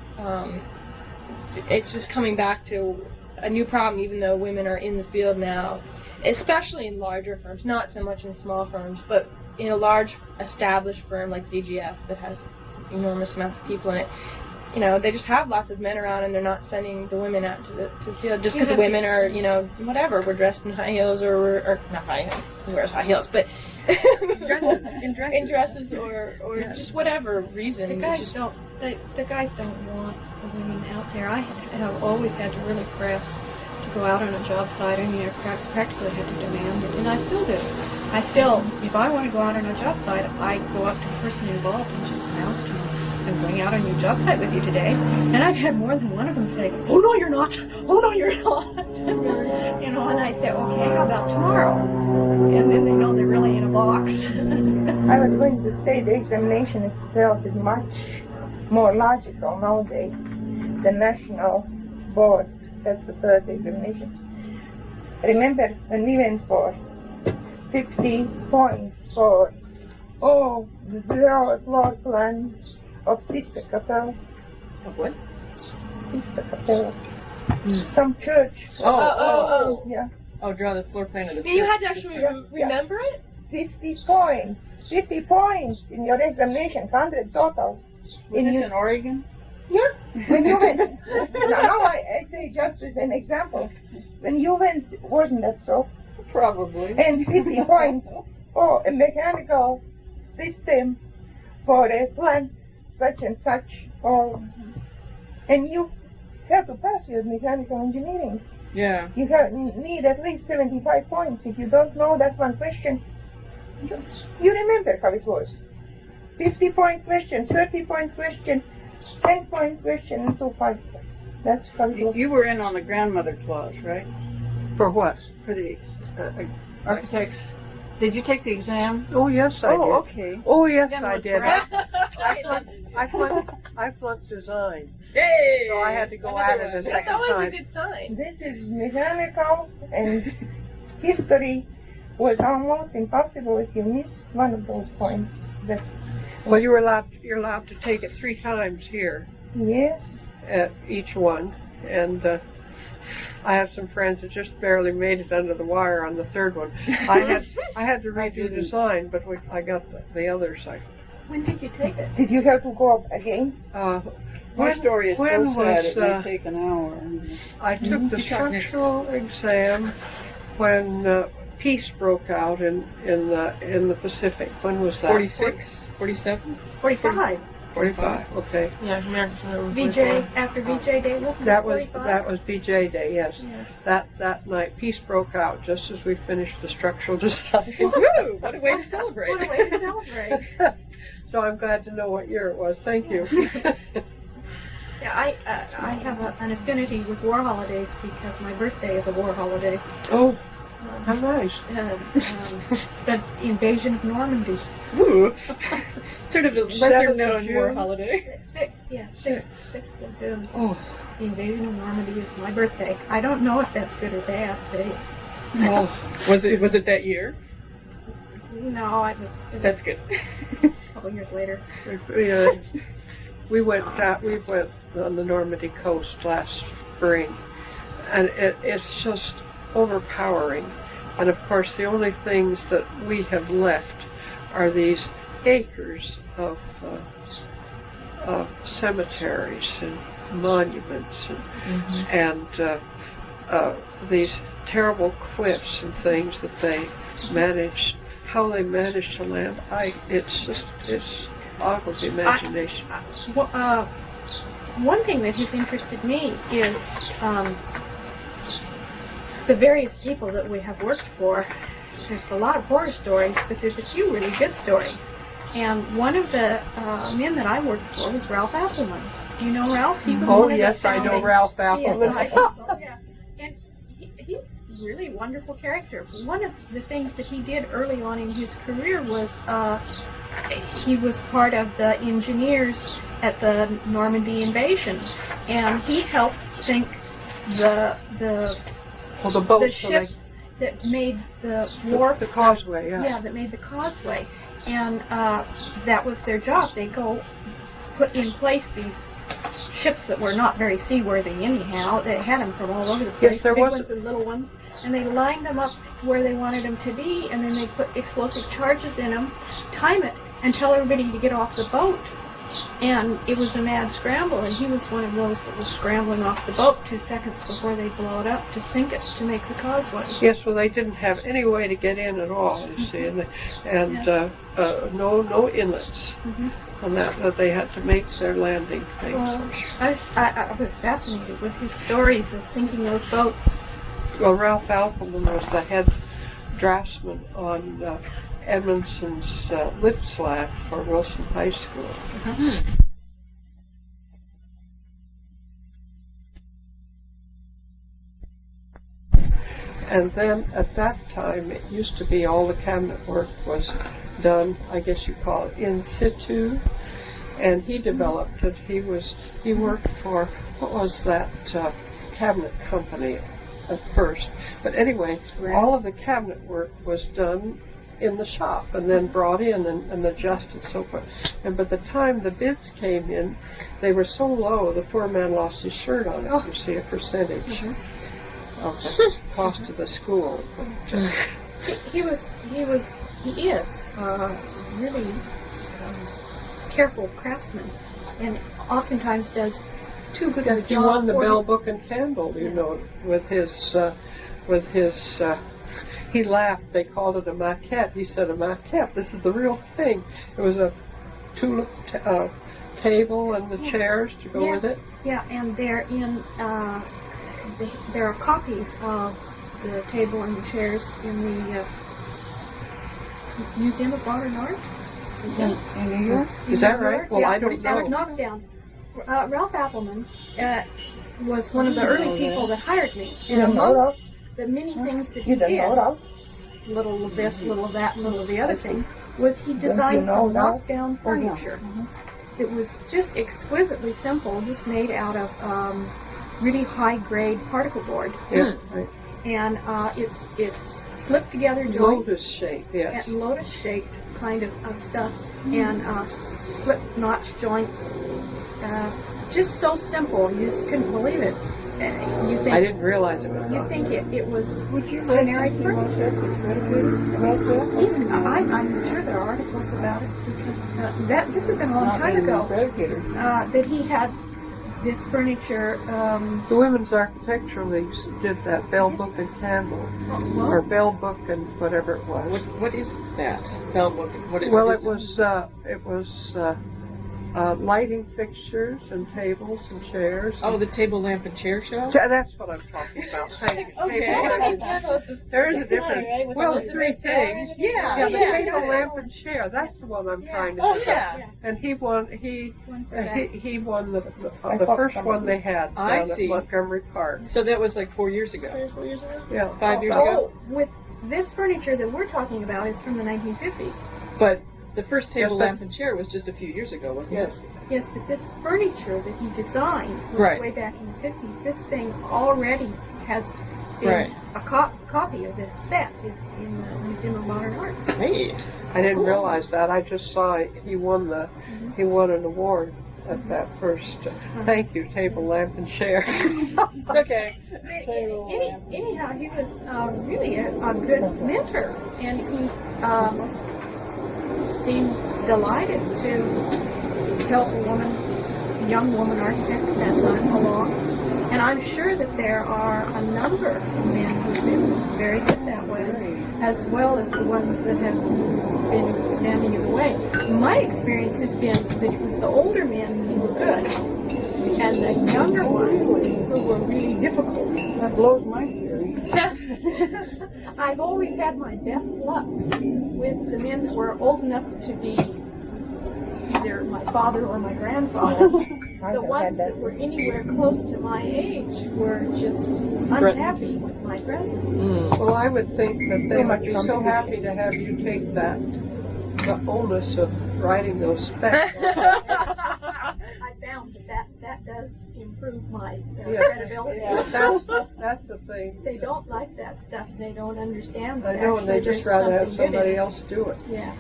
it's just coming back to a new problem, even though women are in the field now, especially in larger firms, not so much in small firms, but in a large established firm like ZGF that has enormous amounts of people in it. You know, they just have lots of men around, and they're not sending the women out to the field just because women are, you know, whatever. We're dressed in high heels, or not high heels. Who wears high heels? But in dresses, or just whatever reason. The guys don't. The guys don't want the women out there. I have always had to really press to go out on a job site. I mean, I practically had to demand it, and I still do. I still, if I want to go out on a job site, I go up to the person involved and just announce to them, I'm going out on your job site with you today. And I've had more than one of them say, oh no you're not, oh no you're not. You know, and I say, okay, how about tomorrow? And then they know they're really in a box. I was going to say the examination itself is much more logical nowadays. The national board has the third examination. Remember when we went for 50 points for the floor plan of Sister Capella. Of what? Sister Capella. Some church. Yeah. Oh, draw the floor plan of the But you church. had to actually remember it? 50 points. 50 points in your examination, 100 total. Was this in Oregon? Yeah. When you went, now I say just as an example. When you went, wasn't that so? Probably. And 50 points for a mechanical system for a plant such and such. And you have to pass your mechanical engineering. Yeah. You need at least 75 points. If you don't know that one question, you remember how it was. 50-point question, 30-point question, 10-point question, and 2 points. That's how it was. You were in on the grandmother clause, right? For what? For the architects. Did you take the exam? Oh, yes, I did. Okay. Oh, yes, Then I with did. breath. I flunked design. Yay! So I had to go at it a That's second always a time. good sign. This is mechanical, and history was almost impossible if you missed one of those points. But Well, you're allowed to take it 3 times here yes, at each one, and I have some friends that just barely made it under the wire on the 3rd one. I had to redo design, but I got the other side. When did you take it? did you have to go up again? My story is so when sad, was, it may take an hour. I took the structural exam when peace broke out in the Pacific. When was that? 46? 47? 45. 45. Okay. Yeah, Americans remember. VJ, after VJ Day, wasn't That it was 45? BJ Day. Yes. Yeah. That night, peace broke out just as we finished the structural design. Woo! What a way to celebrate. What a way to celebrate. So I'm glad to know what year it was. Thank you. Yeah, I have an affinity with war holidays because my birthday is a war holiday. Oh, how nice. The invasion of Normandy. Ooh. Sort of a 7th lesser of known war June. holiday. 6th of June. Oh, The invasion of Normandy is my birthday. I don't know if that's good or bad, but oh. Was it that year? no, it was That's good. a couple years later. We went on the Normandy coast last spring, and it's just overpowering. And of course, the only things that we have left are these acres of cemeteries and monuments and these terrible cliffs and things that they managed. How they managed to land, it's boggles the imagination. One thing that has interested me is the various people that we have worked for. There's a lot of horror stories, but there's a few really good stories. And one of the men that I worked for was Ralph Appleman. Do you know Ralph? He was Oh one of yes, the I know founding- Ralph Yeah, Appleman. yeah. And he's a really wonderful character. One of the things that he did early on in his career was he was part of the engineers at the Normandy invasion, and he helped sink the Well, the boats, ships that made the wharf. the causeway, yeah. Yeah, that made the causeway, and that was their job. They go put in place these ships that were not very seaworthy anyhow. They had them from all over the place, Yes, there big was ones and little ones, and they lined them up where they wanted them to be, and then they put explosive charges in them, time it, and tell everybody to get off the boat. And it was a mad scramble, and he was one of those that was scrambling off the boat 2 seconds before they blow it up to sink it, to make the causeway. Yes, well, they didn't have any way to get in at all, you see, no inlets. And that they had to make their landing things. Well, I was fascinated with his stories of sinking those boats. Well, Ralph Alperman was the head draftsman on Edmondson's lift slab for Wilson High School. And then at that time, it used to be all the cabinet work was done, I guess you call it, in situ. And he developed it. He worked for, what was that cabinet company at first? But anyway, all of the cabinet work was done in the shop and then brought in and adjusted so forth. And by the time the bids came in, they were so low, the poor man lost his shirt on it, you see, a percentage of the cost of the school. But, He is really careful craftsman, and oftentimes does too good of a job. he won the for Bell Book and Candle, you know, with his he laughed, they called it a maquette. He said, a maquette, this is the real thing. It was a tulip table and the chairs to go with it. Yeah, and they're in, there are copies of the table and the chairs in the Museum of Modern Art. In New York? Is that right? Well, yeah, I don't that was know. knocked down. Ralph Appelman was one of the early people that hired me. And among the many things that he did, little of this, little of that, little of the other thing, was he designed some knockdown furniture. It was just exquisitely simple, just made out of really high-grade particle board. Yeah, right. And it's slipped together joint. Lotus shape, yes. And lotus-shaped kind of stuff, and slip notch joints. Just so simple, you just couldn't believe it. You think, I didn't realize it. You think it was Would you generic furniture? I'm sure there are articles about it, because this has been a long time ago that he had this furniture. The Women's Architectural League did that, Bell Book and Candle, or Bell Book and whatever it was. What is that? Bell Book? It was lighting fixtures and tables and chairs. Oh, the table, lamp, and chair show? That's what I'm talking about. Thank you. Table, lamp, and there is a difference. Well, three things. Yeah, the table, lamp, and chair. That's the one I'm trying to think of. And he won. He won the first one they had down at Montgomery Park. So that was like 4 years ago. 3 or 4 years ago? Yeah. 5 years ago? With this furniture that we're talking about is from the 1950s. But the first table, lamp, and chair was just a few years ago, wasn't it? Yes, but this furniture that he designed was way back in the 50s. This thing already has been a copy of this set is in the Museum of Modern Art. Hey. I didn't realize that. I just saw he won an award at that first. Thank you, table, lamp, and chair. Okay. Anyhow, he was really a good mentor, and he seemed delighted to help a young woman architect at that time along. And I'm sure that there are a number of men who've been very good that way, as well as the ones that have been standing in the way. My experience has been that it was the older men who were good, and the younger ones who were really difficult. That blows my theory. I've always had my best luck with the men that were old enough to be either my father or my grandfather. The ones that were anywhere close to my age were just unhappy with my presence. Well, I would think that they would be so happy to have you take the onus of writing those specs. I found that does improve my credibility. That's the thing. They don't like that stuff. They don't understand I that. know, and they actually just there's rather have something good somebody in it. else do it. Yeah.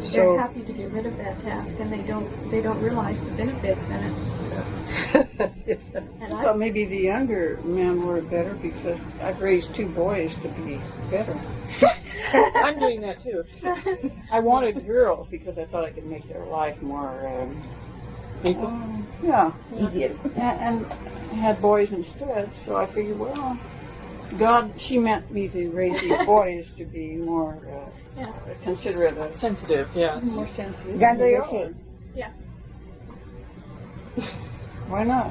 So They're happy to get rid of that task, and they don't realize the benefits in it. And I thought maybe the younger men were better because I've raised 2 boys to be better. I'm doing that too. I wanted girls because I thought I could make their life more, Equal? yeah, Easier. and I had boys instead, so I figured, well, she meant me to raise these boys to be more considerate of, Sensitive, yes. more sensitive. Got They your are. shade. Why not?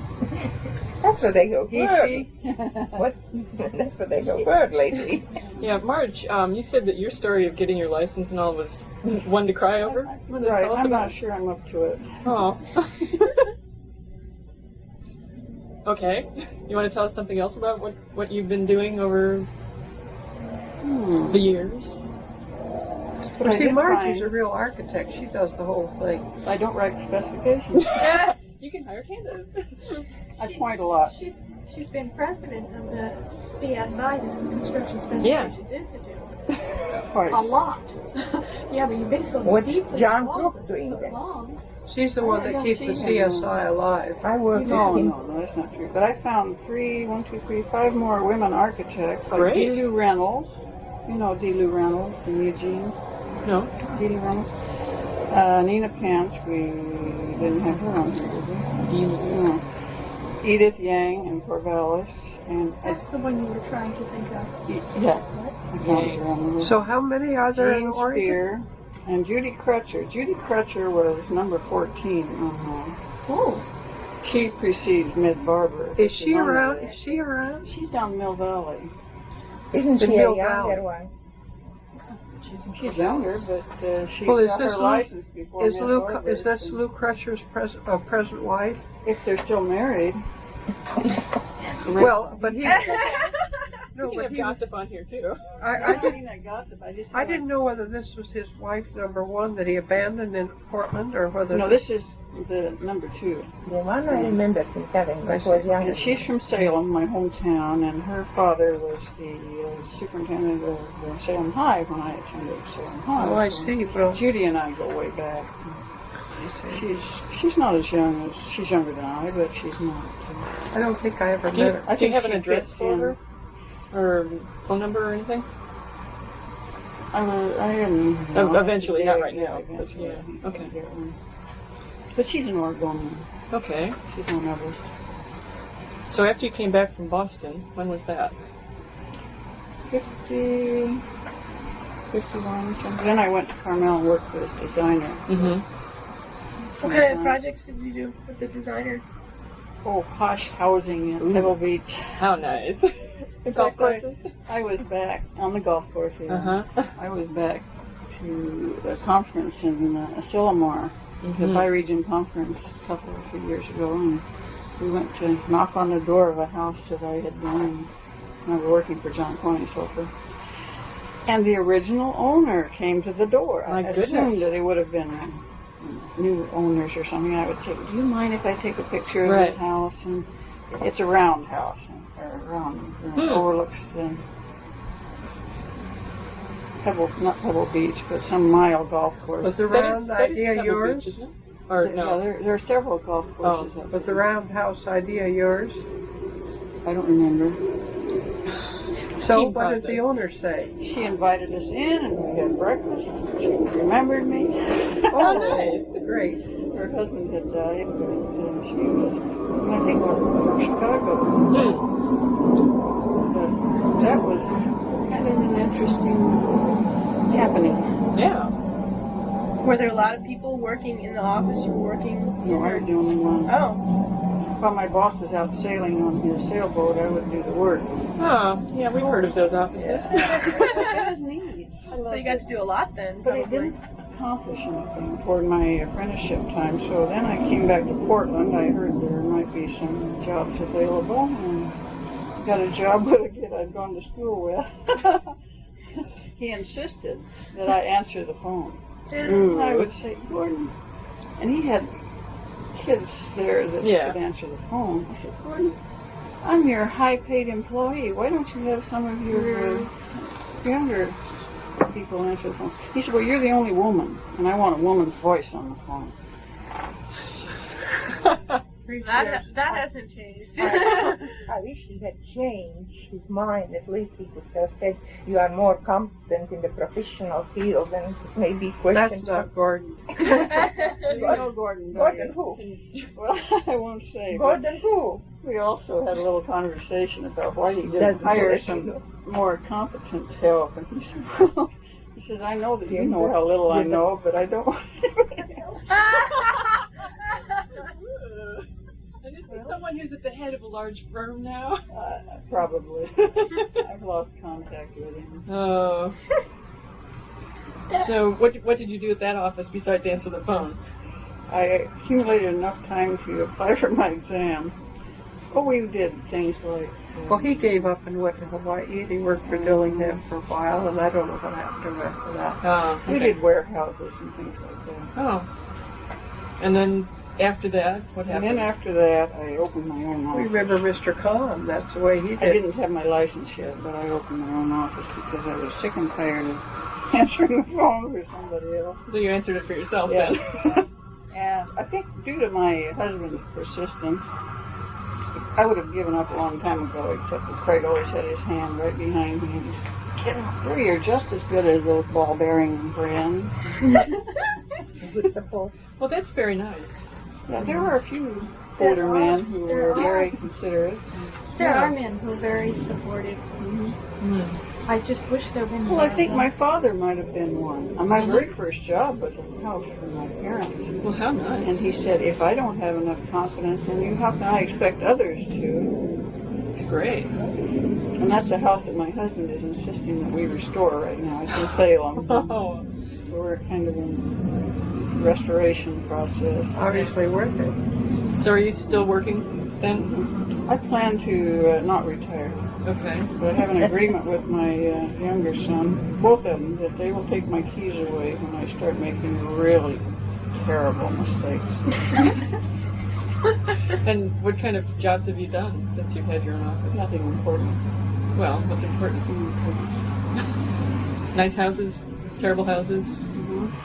That's what they go He, for. she. What? That's what they go for lately. Yeah, Marge, you said that your story of getting your license and all was one to cry over? Right, I'm not sure I'm up to it. Oh. Okay. You want to tell us something else about what you've been doing over the years? But Well, I see, did Margie's find a real architect. She does the whole thing. I don't write specifications. You can hire Candace. I point a lot. she's been president of the CSI, the Construction Specifications Yeah. Institute. Twice. A lot. Yeah, but you've been so What's deeply John involved Cook for doing so then? long. She's the one I that don't keeps the see him. CSI alive. I work with No, him. no, that's not true. But I found 5 more women architects, like Great. Delu Reynolds. You know Delu Reynolds from Eugene. No. Delu Reynolds. Nina Pants, we didn't have her on here, did we? No. Edith Yang and Corvallis. And That's the one you were trying to think of. yeah, I found her on the list. So how many are there in Jean Oregon? Spear and Judy Crutcher. Judy Crutcher was number 14 on Oh, She precedes Mid Barber. Is she around? Is she around? She's down Mill Valley. Isn't The she a Mill younger Valley. one? She's younger, but she Well, is got this her Lou- license before Is Mid Lou? Barber. Is this Lou Crutcher's present wife? If they're still married. Well, but he. No, We can but have he. gossip on here too. I didn't. That gossip. I didn't know whether this was his wife number 1 that he abandoned in Portland, or whether. No, this is the number 2. The one I remember him having that was younger. And she's from Salem, my hometown, and her father was the superintendent of Salem High when I attended Salem High. Oh, I So see. Well, Judy and I go way back. I see. She's not as young as she's younger than I, but she's not. I don't think I ever Do you, met her. I do you think have an she address fits for in. her? Or phone number or anything? I am. Eventually, not right now, but Eventually, yeah, I think okay. I'll get one. But she's an Oregonian. Okay. She's one of us. So after you came back from Boston, when was that? 50, 51, something. Then I went to Carmel and worked for this designer. Mm-hmm. what kind of projects did you do with the designer? Oh, posh housing in Pebble Beach. How nice. The golf courses? I was back on the golf course here. Uh-huh. I was back to a conference in Sillamar, the bi-region conference a couple of 3 years ago, and we went to knock on the door of a house that I had done. I was working for John Coney-Sofer. And the original owner came to the door. My I goodness. assumed that it would have been new owners or something. I would say, do you mind if I take a picture of Right. the house? And it's a round house, or round, overlooks the not Pebble Beach, but some mile golf course. Was the round idea yours? Isn't it? Or Yeah, no? there are several golf courses. up Was the there. roundhouse idea yours? I don't remember. So Team what did process. the owner say? She invited us in, and we had breakfast. She remembered me. Oh, nice. Great. Her husband had died, but she was, I think, from Chicago. But that was kind of an interesting happening. Yeah. Were there a lot of people working in the office? You were working? No, I was the only one. Oh. While my boss was out sailing on his sailboat, I would do the work. Oh, yeah, we've heard of those offices. It was neat. So you got to do a lot then, But it probably. didn't accomplish anything toward my apprenticeship time. So then I came back to Portland. I heard there might be some jobs available, and got a job with a kid I'd gone to school with. He insisted that I answer the phone. And I would say, Gordon, and he had kids there that Yeah. could answer the phone. I said, Gordon, I'm your high-paid employee. Why don't you have some of your younger people answer the phone? He said, well, you're the only woman, and I want a woman's voice on the phone. appreciate. That hasn't changed. I wish he had changed his mind. At least he could have said, "You are more competent in the professional field," and maybe That's questions. not Gordon. You know Gordon, don't Gordon you? who? Well, I won't say. but Gordon who? we also had a little conversation about why he didn't That's hire good. some more competent help. And he said, well, he says, I know that you know how little I know, but I don't. And is he someone who's at the head of a large firm now? Probably. I've lost contact with him. Oh. So what did you do at that office besides answer the phone? I accumulated enough time to apply for my exam. Oh, we did things like... Well, he gave up and went to Hawaii, and he worked for Dillingham for a while, and I don't know what happened to him after that. Oh, We did warehouses and things like that. Oh. And then after that, what And happened? then after that, I opened my own We office. remember Mr. Kahn, that's the way he I did. didn't have my license yet, but I opened my own office because I was sick and tired of answering the phone for somebody else. So you answered it for yourself Yeah. then? And I think due to my husband's persistence, I would have given up a long time ago, except that Craig always had his hand right behind me. And just, you're just as good as those ball-bearing friends. Good support. Well, that's very nice. Yeah, there were a few older men who were very considerate. There are men who are very supportive. I just wish there were more. Well, I think my father might have been one. My very first job was at the house for my parents. Well, how nice. And he said, if I don't have enough confidence in you, how can I expect others to? It's great. And that's a house that my husband is insisting that we restore right now. It's in Salem. Oh. So we're kind of in restoration process. Obviously worth it. So are you still working then? I plan to not retire. Okay. But I have an agreement with my younger son, both of them, that they will take my keys away when I start making really terrible mistakes. And what kind of jobs have you done since you've had your own office? Nothing important. Well, what's important? Nice houses? Terrible houses?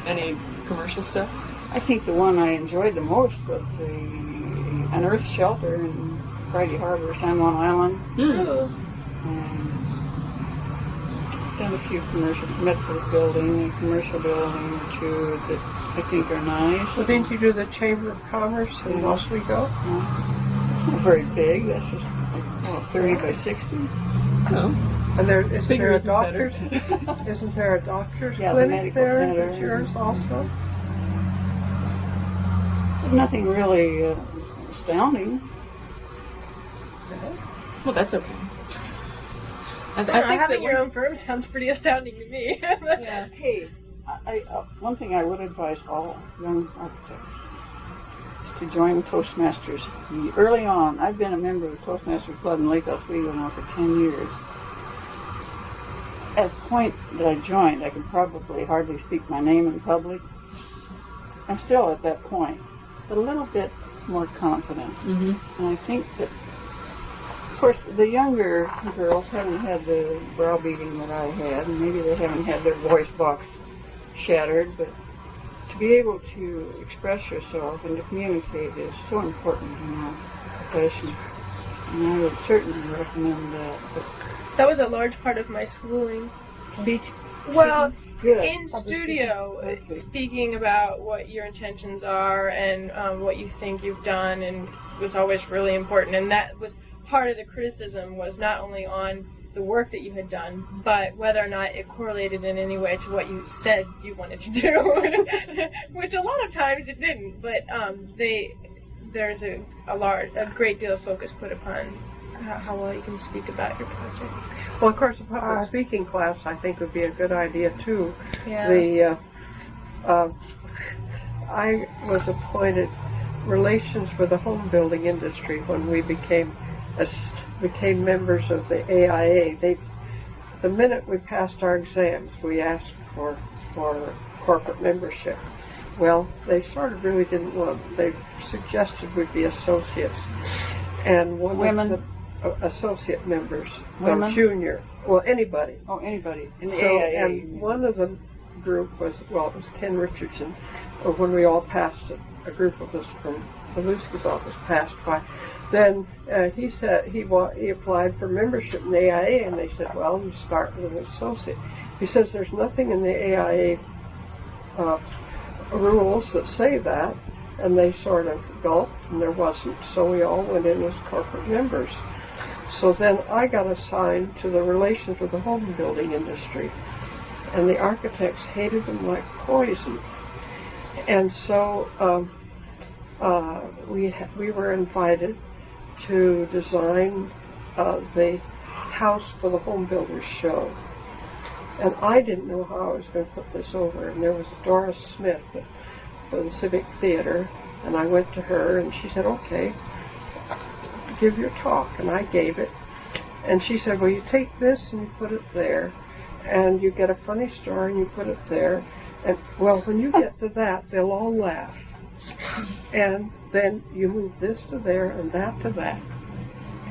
Any commercial stuff? I think the one I enjoyed the most was an earth shelter in Friday Harbor, San Juan Island. And done a few commercial, medical building, a commercial building or two that I think are nice. Well, didn't you do the Chamber of Commerce in Oswego? Not very big. That's just like 30 by 60. Oh. And isn't Bigger there a isn't better. doctor's? Isn't there a doctor's Yeah, the clinic medical there? center. That's yours also. But nothing really astounding. Well, that's okay. I think having that your own firm sounds pretty astounding to me. yeah. Hey, one thing I would advise all young architects is to join Toastmasters. Early on, I've been a member of the Toastmasters Club in Lake Oswego now for 10 years. At the point that I joined, I could probably hardly speak my name in public. I'm still at that point, but a little bit more confident. Mm-hmm. And I think that, of course, the younger girls haven't had the browbeating that I had, and maybe they haven't had their voice box shattered, but to be able to express yourself and to communicate is so important in our profession. And I would certainly recommend that. But That was a large part of my schooling. speech, Well, good. in studio, Perfect. speaking about what your intentions are and what you think you've done, and was always really important. And that was part of the criticism, was not only on the work that you had done, but whether or not it correlated in any way to what you said you wanted to do, which a lot of times it didn't. But there's a great deal of focus put upon how well you can speak about your project. Well, of course, a public speaking class, I think, would be a good idea, too. Yeah. I was appointed relations for the home building industry when we became members of the AIA. The minute we passed our exams, we asked for corporate membership. Well, they sort of really didn't want. They suggested we be associates, and one Women? of the associate members, Women? or junior, well, anybody. Oh, anybody in the So, AIA. and one of the group was, well, it was Ken Richardson, or when we all passed it, a group of us from Beluski's office passed by. Then he said he applied for membership in the AIA, and they said, well, you start with an associate. He says there's nothing in the AIA rules that say that, and they sort of gulped, and there wasn't, so we all went in as corporate members. So then I got assigned to the relations with the home building industry, and the architects hated them like poison. And so we were invited to design the house for the home builders show. And I didn't know how I was going to put this over. And there was Doris Smith for the Civic Theater, and I went to her, and she said, okay, give your talk. And I gave it. And she said, well, you take this and you put it there, and you get a funny story and you put it there. And, well, when you get to that, they'll all laugh. And then you move this to there and that to that.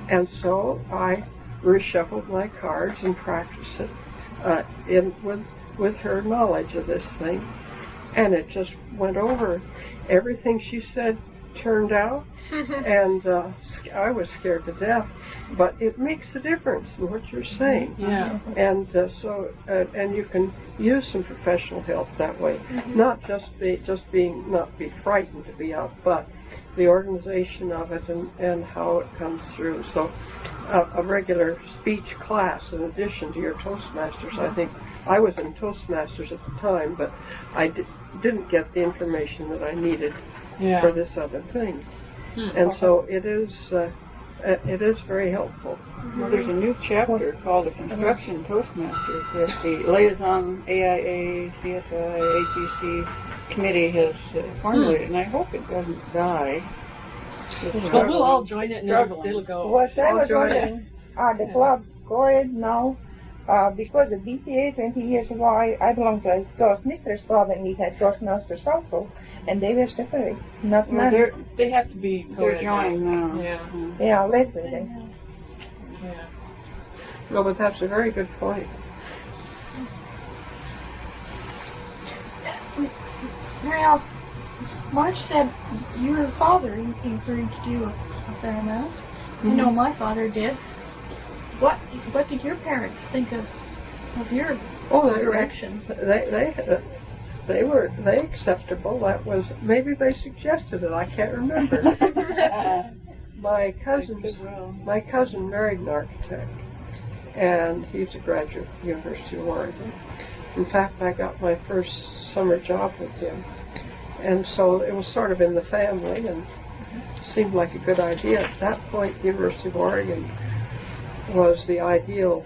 And so I reshuffled my cards and practiced it with her knowledge of this thing. And it just went over. Everything she said turned out. And I was scared to death. But it makes a difference in what you're saying. Yeah. And and you can use some professional help that way. Not just not be frightened to be out, but the organization of it and how it comes through. So a regular speech class in addition to your Toastmasters. I think I was in Toastmasters at the time, but I didn't get the information that I needed for this other thing. And so it is very helpful. Well, there's a new chapter called the Construction Toastmasters that the Liaison AIA, CSI, AGC committee has formulated, and I hope it doesn't die. Well, we'll all join it and it'll go. What I was wondering, are the clubs going now? Because the BTA 20 years ago, I belonged to a Toastmasters club, and we had Toastmasters also, and they were separate. Not Well, now. they have to be, they're joined now. Yeah. Yeah, lately then. Yeah. No, but that's a very good point. Mary Alice, Marge said your father encouraged you a fair amount. I know my father did. What did your parents think of your direction? They were acceptable. That was, maybe they suggested it. I can't remember. My cousin married an architect, and he's a graduate of the University of Oregon. In fact, I got my first summer job with him, and so it was sort of in the family, and seemed like a good idea. At that point, the University of Oregon was the ideal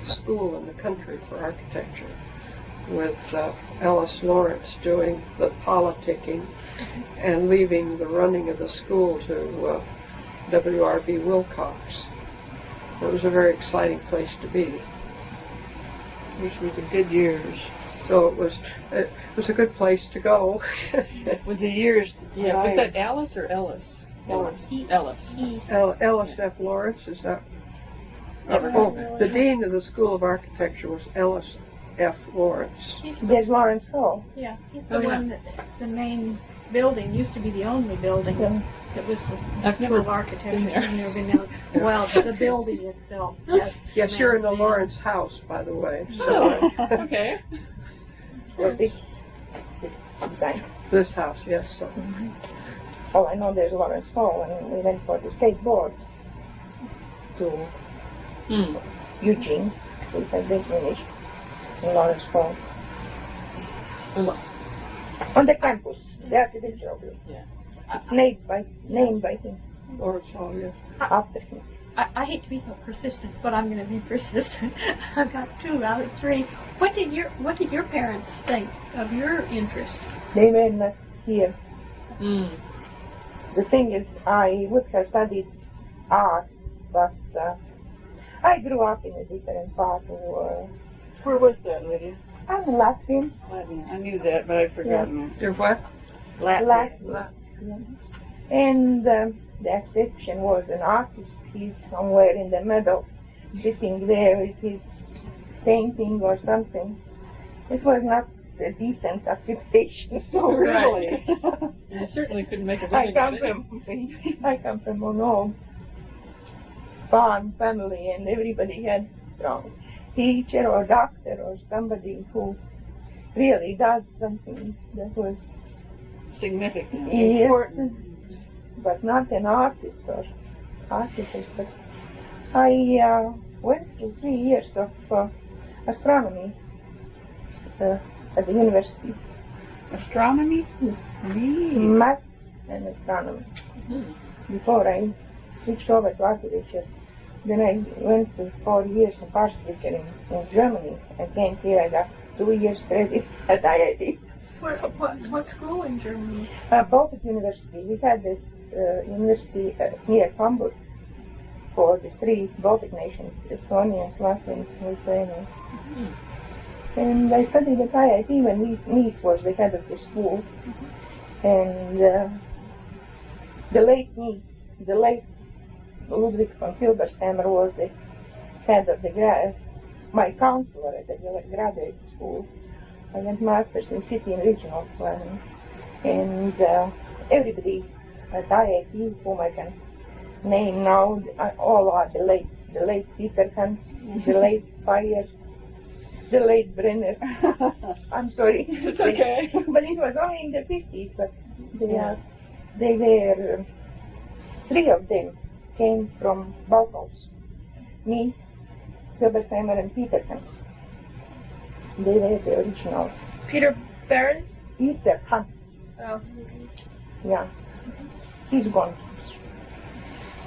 school in the country for architecture, with Alice Lawrence doing the politicking and leaving the running of the school to W.R.B. Wilcox. It was a very exciting place to be. These were the good years. So it was a good place to go. Was the years. Yeah. Was that Alice or Ellis? Ellis. Ellis. Ellis F. Lawrence, is that? The dean of the School of Architecture was Ellis F. Lawrence. There's Lawrence Hall. Yeah, he's the one that the main building used to be the only building that was the School of Architecture. I've never been there. Well, the building itself. Yes, you're in the Lawrence house, by the way. So, Okay. Was this design? this house, yes. So. Oh, I know there's Lawrence Hall, and we went for the state board to Eugene, to the village in Lawrence Hall. On the campus, the architectural building. Yeah. It's named by him, Lawrence Hall, yeah. after him. I hate to be so persistent, but I'm going to be persistent. I've got 2 out of 3. What did your parents think of your interest? They were not here. Mm. The thing is, I would have studied art, but I grew up in a different part of Where was that, Lydia? I'm Latvian. Latvia. I knew that, but I'd forgotten it. You're what? Latvian. And the exception was an artist. He's somewhere in the middle, sitting there with his painting or something. It was not a decent occupation. Oh, really? You certainly couldn't make a I living come at it. I come from an old farm family, and everybody had strong teacher or doctor or somebody who really does something that was Significant. yes, Important. but not an artist or architect. But I went through 3 years of astronomy at the university. Astronomy? Yes. Neat. Math and astronomy. Hmm. Before I switched over to architecture, then I went to 4 years of architecture in Germany. I came here, I got 2 years credit at IIT. What school in Germany? Both at university. We had this university near Hamburg for the 3 Baltic nations, Estonians, Latvians, Lithuanians. And I studied at IIT when Nice was the head of the school. And the late Nice, the late Ludwig von Hilbershammer was the head of my counselor at the graduate school. I went masters in city and regional planning. And everybody at IIT whom I can name now, all are the late Peter Hans, the late Speyer, the late Brenner. I'm sorry. It's okay. But it was only in the 50s, but they were, 3 of them came from Bauhaus, Mies, Hilbersheimer and Peter Hans. They were the original. Peter Behrens? Peter Hans. Oh. Yeah. He's gone.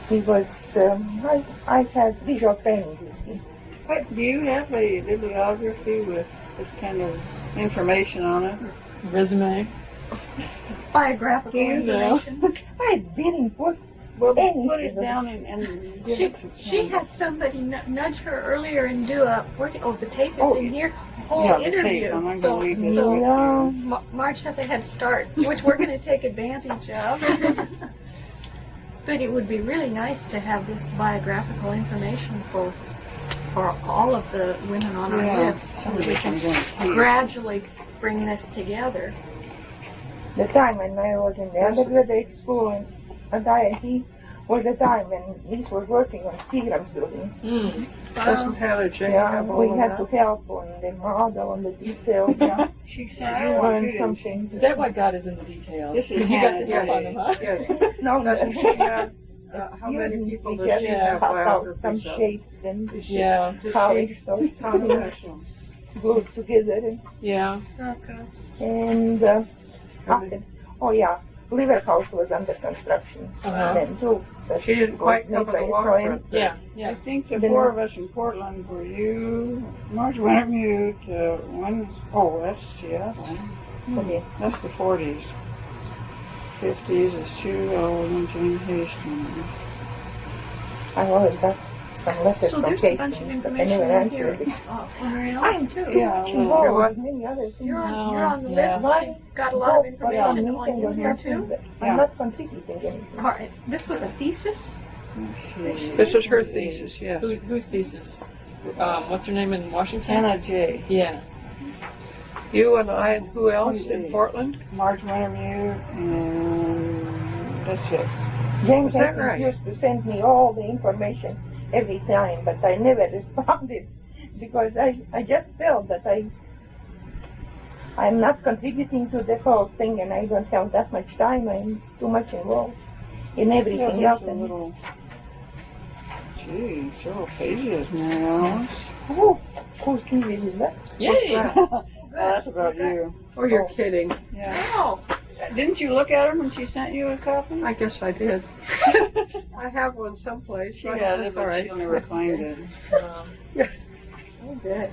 He was, I had visual training with him. What, do you have a bibliography with this kind of information on it? Resume. Biographical information. I didn't put Well, Any put it of them. down and give it to She had somebody nudge her earlier and do a the tape is Oh, in here, whole yeah, the interview. tape. I'm not so gonna leave this so with Yeah. Marge has a head start, which we're going to take advantage of. But it would be really nice to have this biographical information for all of the women on our Yeah, list, so some that of we it can I'm going to keep. gradually bring this together. the time when I was in the undergraduate school at IIT was the time when Nice was working on Seagram's building. Mm. Doesn't Hannah Jane Yeah, have all we of had that? to help on the model, on the details. Yeah, she sent you one learn too, didn't she? something. Is that why God is in the details? This is Because you got Hannah to help on them, huh? Yes. No, Doesn't she have, how many students, people we does just she Yeah. have how some biographies of? shapes and Yeah, how it's so glued together. yeah. And after, oh yeah, Liver House was under construction Uh-huh. then too. But She didn't quite cover the nobody saw waterfront. it. Yeah, I yeah. think the Then- 4 of us in Portland were you, Marge Wintermute, that's the other one. Okay. That's the 40s. 50s is Sue Owen and Jane Hastings. I always got some letters So from there's a bunch of Hastings, but I information never in here. answered it. Mine too. Yeah, Involved well, with many other things. You're on the Yeah. list. You've got a lot of information Meeting on you was here nothing, too. but Yeah. I'm not contributing anything. All right, this was a thesis. let's see. This is her thesis, yes. Whose thesis? What's her name in Washington? Hannah J. Yeah. You and I and who else in Portland? Marge Wintermute, and that's it. James Was that Hastings right? used to send me all the information every time, but I never responded because I just felt that I'm not contributing to the whole thing and I don't have that much time. I'm too much involved in everything Yeah, else. there's a And little, gee, several pages, Mary Alice. whose thesis is that? Yay! That's about you. Oh, you're Oh. kidding. Yeah. Oh, Didn't you look at her when she sent you a copy? I guess I did. I have one someplace. She but has it, that's but all right. she'll never find it. Okay.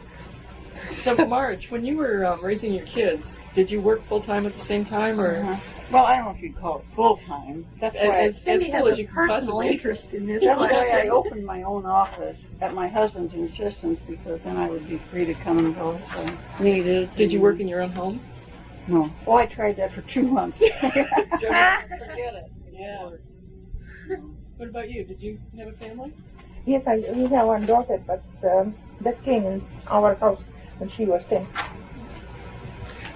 So, Marge, when you were raising your kids, did you work full time at the same time, or Uh-huh. Well, I don't know if you'd call it full time. That's why as Cindy full has as a you could personal possibly? interest in this that's why I question. opened my own office at my husband's insistence because then I would be free to come and go if I needed. Did you work in your own home? No. Well, I tried that for 2 months. Forget it. Yeah. What about you? Did you have a family? Yes, we have one daughter, but that came in our house when she was 10.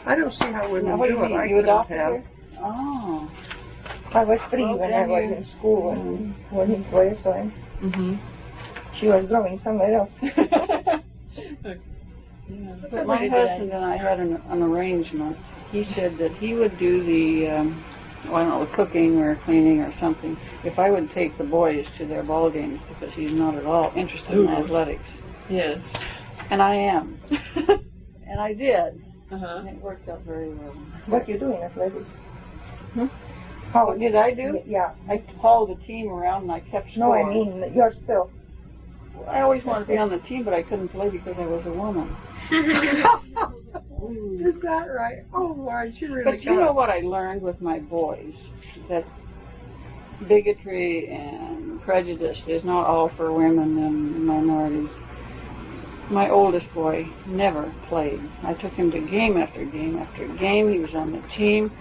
I don't see how women Now, what do do you it. mean? I You couldn't adopted have. her? Oh. I was 3 Well, when I then was you- in school and when he was, so Mm-hmm. she was growing somewhere else. But my husband and I had an arrangement. He said that he would do the, I don't know, the cooking or cleaning or something, if I would take the boys to their ball games, because he's not at all interested in Ooh. athletics. Yes. And I am. And I did. Uh-huh. And it worked out very well. What you do in athletics? Hmm? How What did I do? Yeah. I hauled the team around and I kept score. No, I mean yourself. I always wanted to be on the team, but I couldn't play because I was a woman. Is that right? Oh, why, you really But you know what I learned with my boys? That bigotry and prejudice is not all for women and minorities. My oldest boy never played. I took him to game after game after game. He was on the team,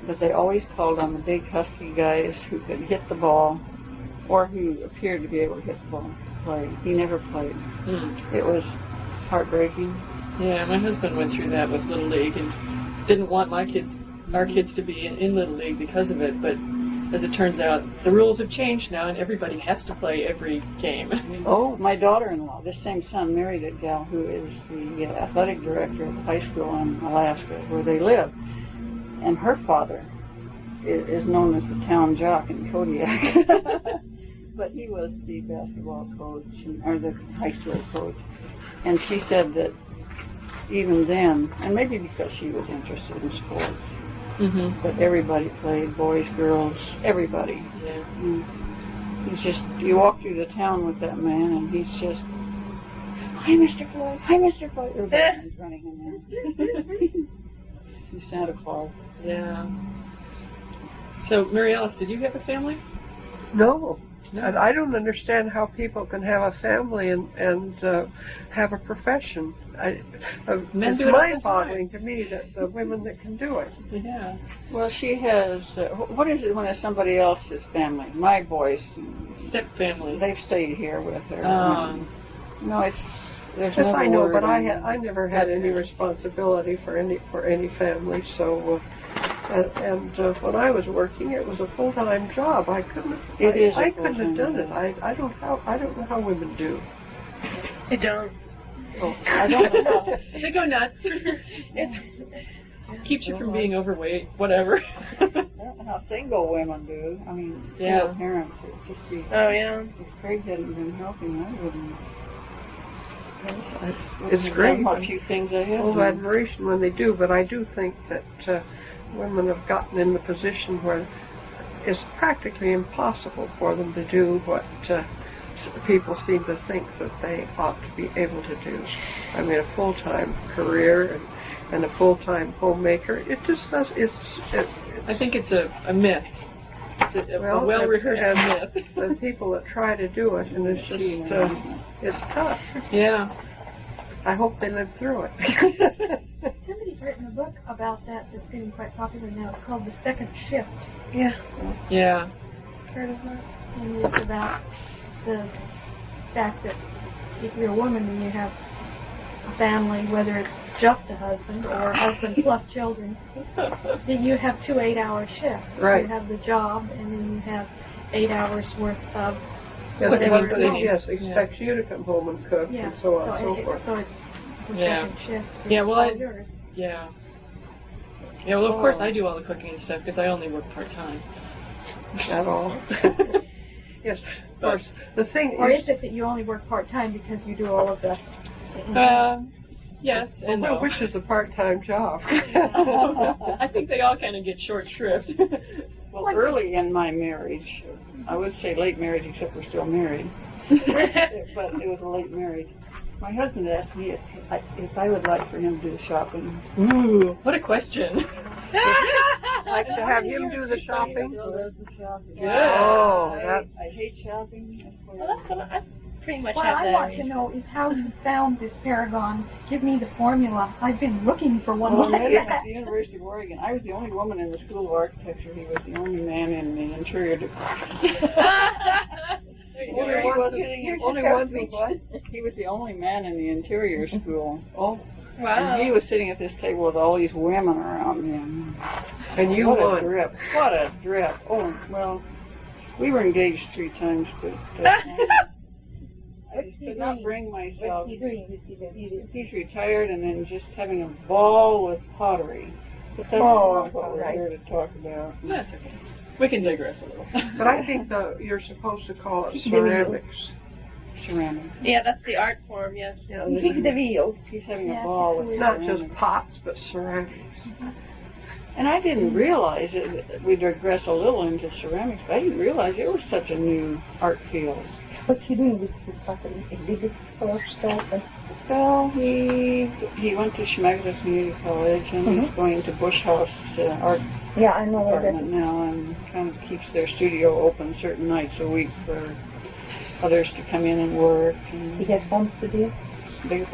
but they always called on the big husky guys who could hit the ball or who appeared to be able to hit the ball to play. He never played. Mm. It was heartbreaking. Yeah, my husband went through that with Little League and didn't want our kids to be in Little League because of it, but as it turns out, the rules have changed now and everybody has to play every game. Oh, my daughter-in-law, this same son, married a gal who is the athletic director of the high school in Alaska where they live. And her father is known as the town jock in Kodiak. But he was the basketball coach, or the high school coach. And she said that even then, and maybe because she was interested in sports, Mm-hmm. but everybody played, boys, girls, everybody. Yeah. And he's just, you walk through the town with that man and he's just, hi Mr. Floyd, hi Mr. Floyd. Everybody's running him in. He's Santa Claus. Yeah. So, Mary Alice, did you have a family? No. No. And I don't understand how people can have a family and have a profession. Men It's do it all the mind-boggling to me that the women that can do it. Yeah. Well, she has, what is it when it's somebody else's family? My boys, Step families. they've stayed here with her. No, there's Yes, no I know, word but in I never had any responsibility for any family. So, when I was working, it was a full-time job. I couldn't. It is a I couldn't have full-time done it. job. I don't know how women do. I don't. Oh, I don't know. They go nuts. It keeps you from being overweight, whatever. I don't know how single women do. I mean, Yeah. single parents would just be. Oh, yeah. If Craig hadn't been helping, I wouldn't. It's great. A few things I have. Full admiration when they do, but I do think that women have gotten in the position where it's practically impossible for them to do what people seem to think that they ought to be able to do. I mean, a full-time career and a full-time homemaker, it just does, I think it's a myth. It's a well-rehearsed and myth. the people that try to do it, and it's just, it's tough. Yeah. I hope they live through it. Somebody's written a book about that that's getting quite popular now. It's called The Second Shift. Yeah. Heard of that? And it's about the fact that if you're a woman and you have a family, whether it's just a husband or a husband plus children, then you have 2 8-hour shifts. Right. You have the job, and then you have 8 hours worth of Yes, whatever. everybody, else. yes, expects you to come home and cook Yeah. and so on and so it- forth. so it's the Yeah. second shift. Yeah, It's well, all yours. Yeah. Yeah, well, of course I do all the cooking and stuff because I only work part-time. At all. Yes, of course. The thing Or is, is it that you only work part-time because you do all of the... Yes and no. which is a part-time job. I think they all kind of get short shrift. Well, early in my marriage, I would say late marriage, except we're still married, but it was a late marriage. My husband asked me if I would like for him to do the shopping. Ooh, what a question. Like to have him do the shopping? Still does the shopping. Good. Oh, I hate shopping. Well, that's what I pretty much What have I that. want to know is how you found this Paragon. Give me the formula. I've been looking for one Well, like at that. the University of Oregon, I was the only woman in the School of Architecture. He was the only man in the interior department. Only one He was the only man in the interior school. Oh, Wow. And he was sitting at this table with all these women around him. And you What a won. drip. What a drip. Oh, well, we were engaged 3 times, but I just could not bring myself. What's he doing this season? He's retired and then just having a ball with pottery. But that's Oh, not what we're nice. here to talk about. That's okay. We can digress a little. But I think you're supposed to call it ceramics. Ceramics. Yeah, that's the art form, yes. Yeah, Kick the wheel. He's having a ball with not ceramics. just pots, but ceramics. And I didn't realize it. We digress a little into ceramics, but I didn't realize it was such a new art field. What's he doing with his pottery? Exhibits or stuff? Well, he went to Schmegler Community College and he's going to Bush House Art Yeah, I know where that Department now and kind of keeps their studio open certain nights a week for others to come in and work. And he has home studio. they,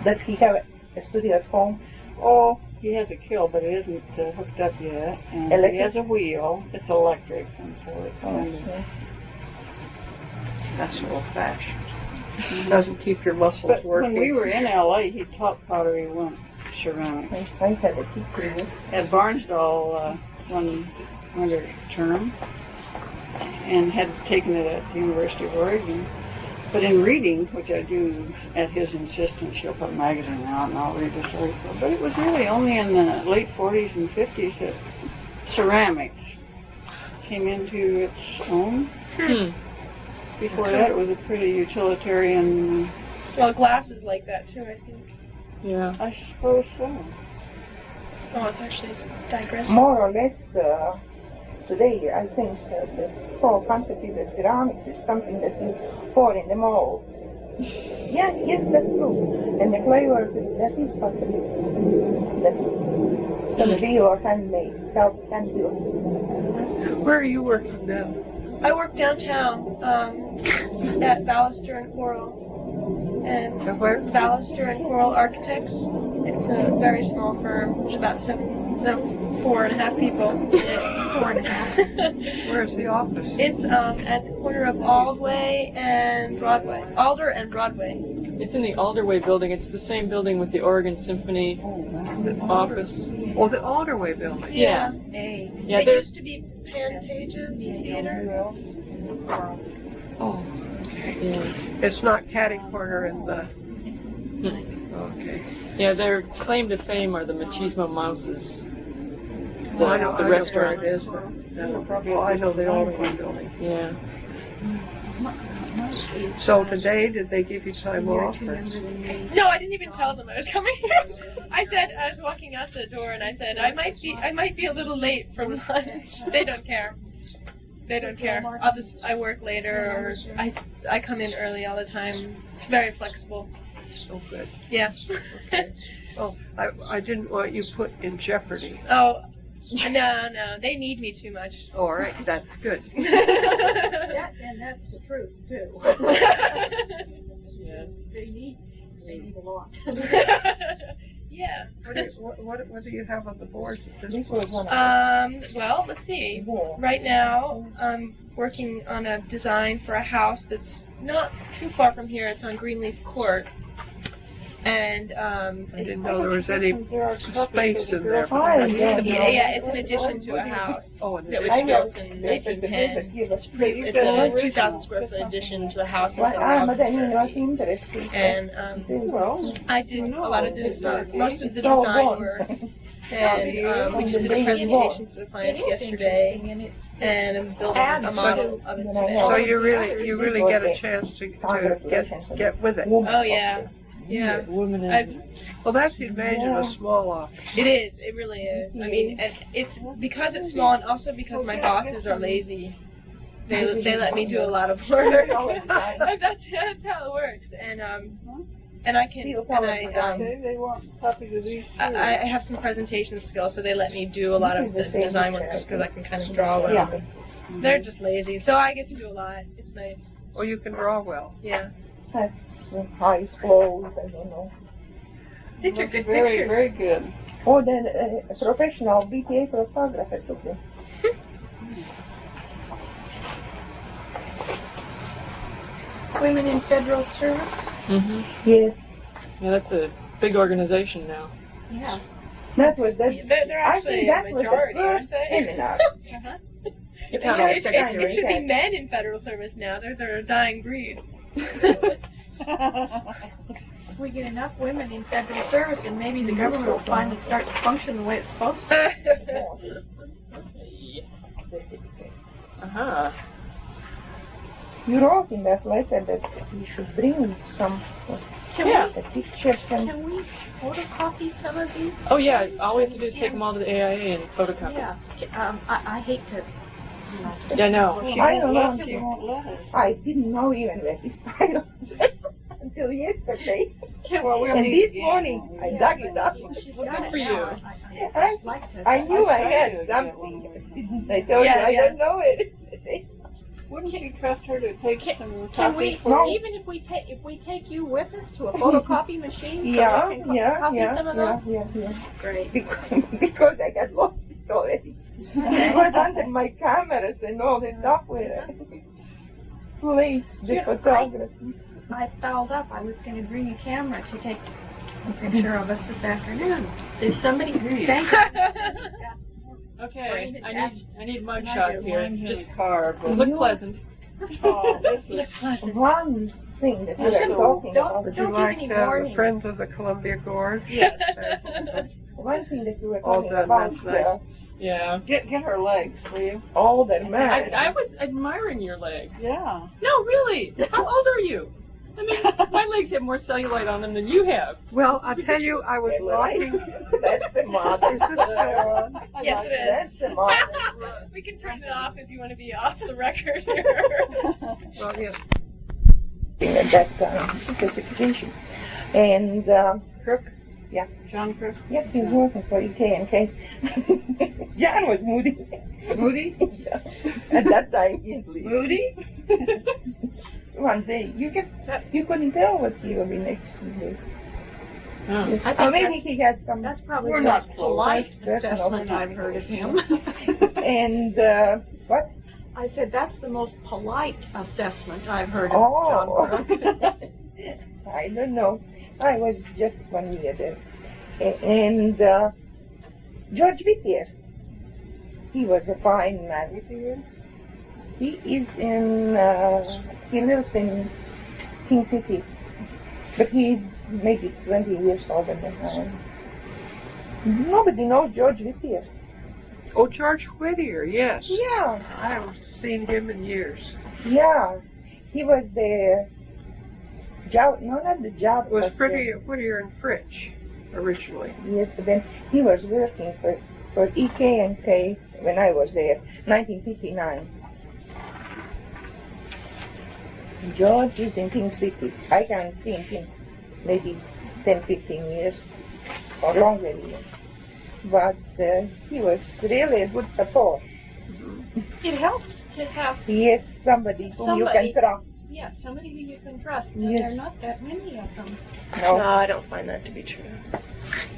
Does he have a studio at home? oh, he has a kiln, but it isn't hooked up yet. And Electric? he has a wheel. It's electric, and so it's kind of... yeah. That's old-fashioned. Doesn't keep your muscles But working. when we were in LA, he taught pottery, one ceramic. I have a teacher. At Barnsdall one winter term and had taken it at the University of Oregon. But in reading, which I do at his insistence, he'll put a magazine out and I'll read this article. But it was really only in the late 40s and 50s that ceramics came into its own. Before that, it was a pretty utilitarian, Well, glass is like that too, I think. Yeah. I suppose so. Oh, it's actually digressing. More or less, today, I think the whole concept of the ceramics is something that you pour in the molds. Yeah, yes, that's true. And the clay work, that is pottery. That real or handmade, sculpted, hand built. Where are you working now? I work downtown at Ballister and Coral. And And where? Ballister and Coral Architects. It's a very small firm. There's about 4.5 people. 4.5. Where's the office? It's at the corner of Aldway and Broadway. Alder and Broadway. It's in the Alderway building. It's the same building with the Oregon Symphony office. Oh, the Alderway building. Yeah. Yeah, It there's used to be Pantages Theater. Oh, okay. yeah. It's not catty corner in the... Okay. Yeah, their claim to fame are the Machismo Mouses. Well, I know The where it restaurants. is. Well, I know the Alderway building. Yeah. So today, did they give you time off? Or? No, I didn't even tell them I was coming. I said I was walking out the door, and I said I might be a little late from lunch. They don't care. They don't care. I work later, or I come in early all the time. It's very flexible. So good. Yeah. Okay. Oh, I didn't want you put in jeopardy. Oh, no, they need me too much. All right, that's good. And that's the truth, too. Yeah. They need a lot. Yeah. What do you have on the board? This was one of Well, let's see. the Right now, I'm working on a design for a house that's not too far from here. It's on Greenleaf Court. And, I didn't know there was any space in there. yeah, it's an addition to a house Oh, and that was I know. built in 1910. It's a 2,000 square foot addition to a house that's Ma on da nije vas interesting. And Well, I did a lot of this, most of the design work. And we just did a presentation to the clients yesterday. And I'm building a model of it today. So you really get a chance to get with it. Oh, yeah. Yeah. Women in Well, that's the advantage of a small office. It is. It really is. I mean, and it's because it's small, and also because my bosses are lazy. They let me do a lot of work. that's how it works. And I can they want copies of these too. I have some presentation skills, so they let me do a lot of the design work just because I can kind of draw well. Yeah. They're just lazy, so I get to do a lot. It's nice. Or you can draw well. Yeah. That's eyes closed, I don't know. They took good Very, pictures. very good. Or the professional BTA photographer took it. Women in Federal Service. Mm-hmm. Yes. Yeah, that's a big organization now. Yeah. That was the. They're I actually think a that was majority, the aren't first they? seminar. It Not should, all it secretaries. should be men in federal service now. They're a dying breed. If we get enough women in federal service, and maybe the government will finally start to function the way it's supposed to. Uh-huh. You wrote in that letter that you should bring some Yeah. pictures and. Can we photocopy some of these? Oh, yeah. All we have to do is take them all to the AIA and photocopy. Yeah. I hate to. Yeah, no. I don't know. She won't let us. I didn't know even that this file until yesterday. Well, we'll And meet this again. morning I dug it up. Well, good for you. I'd like to. I knew I tried had to get something. one. Didn't I told Yeah, you I yeah. don't know it. Wouldn't you trust her to take some Can copies we, for No. even if we take you with us to a photocopy machine, so Yeah, we can yeah, copy yeah, some of yeah, those? yeah. Great. Because I got lost it already. It was under my cameras and all the stuff with it. Please, the Yeah, photography. I fouled up. I was going to bring a camera to take a picture of us this afternoon. Did somebody thank you? Okay. I need mug I shots do. here. Mine's in Just the car, but look pleasant. oh, this is One thing that we were So, talking about. Would you Don't give like any to have the warning. Friends of the Columbia Gorge? One thing that we were All talking done about last night. Yeah. get her legs, will you? older man. I was admiring your legs. Yeah. No, really. How old are you? I mean, my legs have more cellulite on them than you have. Well, I'll tell you, I was walking. That's the mother. Is this still on? Yes, it is. That's the mother. We can turn it off if you want to be off the record here. Well, yes. At that specification. And Crook? Yeah. John Crook? yeah, he was working for EK&K. John was moody. Moody? At that time, easily. Moody? One day, you couldn't tell what he would be next day. Oh. Yes. I think Or maybe he had some. That's probably We're the not most close. polite That's not assessment polite. I've heard of him. And what? I said that's the most polite assessment I've heard of Oh. John Crook. I don't know. I was just 1 year there. And George Whittier, he was a fine man. He is he lives in King City, but he's maybe 20 years older than I am. Nobody knows George Whittier. Oh, George Whittier, yes. Yeah, I haven't seen him in years. yeah. He was the job, no, not the job. It was but Whittier and Fritch originally. yes, but then he was working for EK&K when I was there, 1959. George is in King City. I haven't seen him maybe 10, 15 years or longer even. But he was really a good support. It helps to have He is somebody whom you Somebody. can trust. somebody who you can trust. And Yes. there are not that many of them. No. I don't find that to be true.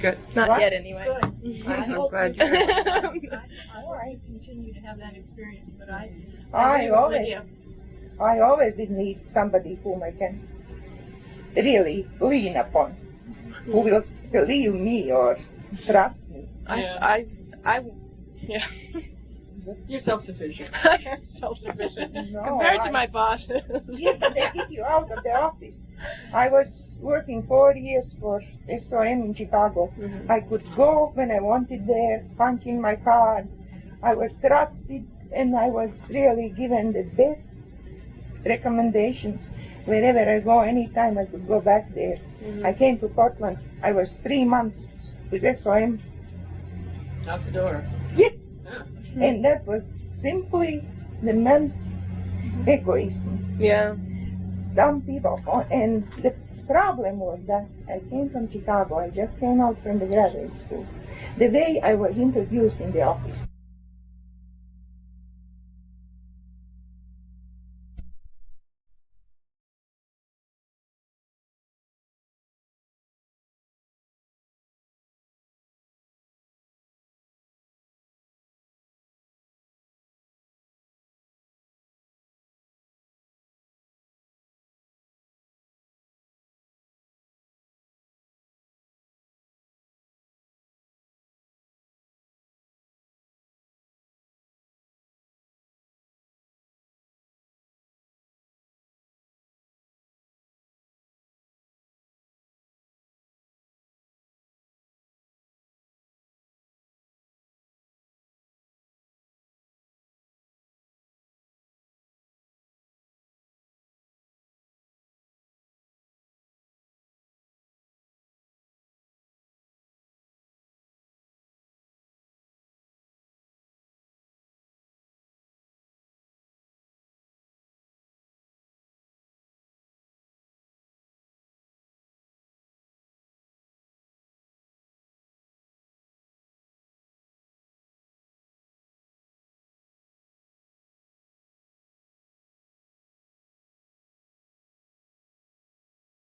Good. Not What? yet, anyway. Good. I I'm hope glad you you I hope you continue to have that experience, but I I agree with always, Lydia. I always did need somebody whom I can really lean upon, who will believe me or trust me. Yeah. I You're self-sufficient. am self-sufficient No, compared to my bosses. Yes, but they kick you out of the office. I was working 4 years for SOM in Chicago. Mhm. I could go when I wanted there, punch in my card. I was trusted and I was really given the best recommendations. Wherever I go, anytime I could go back there. I came to Portland. I was 3 months with SOM. Out the door. Yes. Yeah. And that was simply the men's egoism. Yeah. Some people, and the problem was that I came from Chicago. I just came out from the graduate school. The way I was introduced in the office,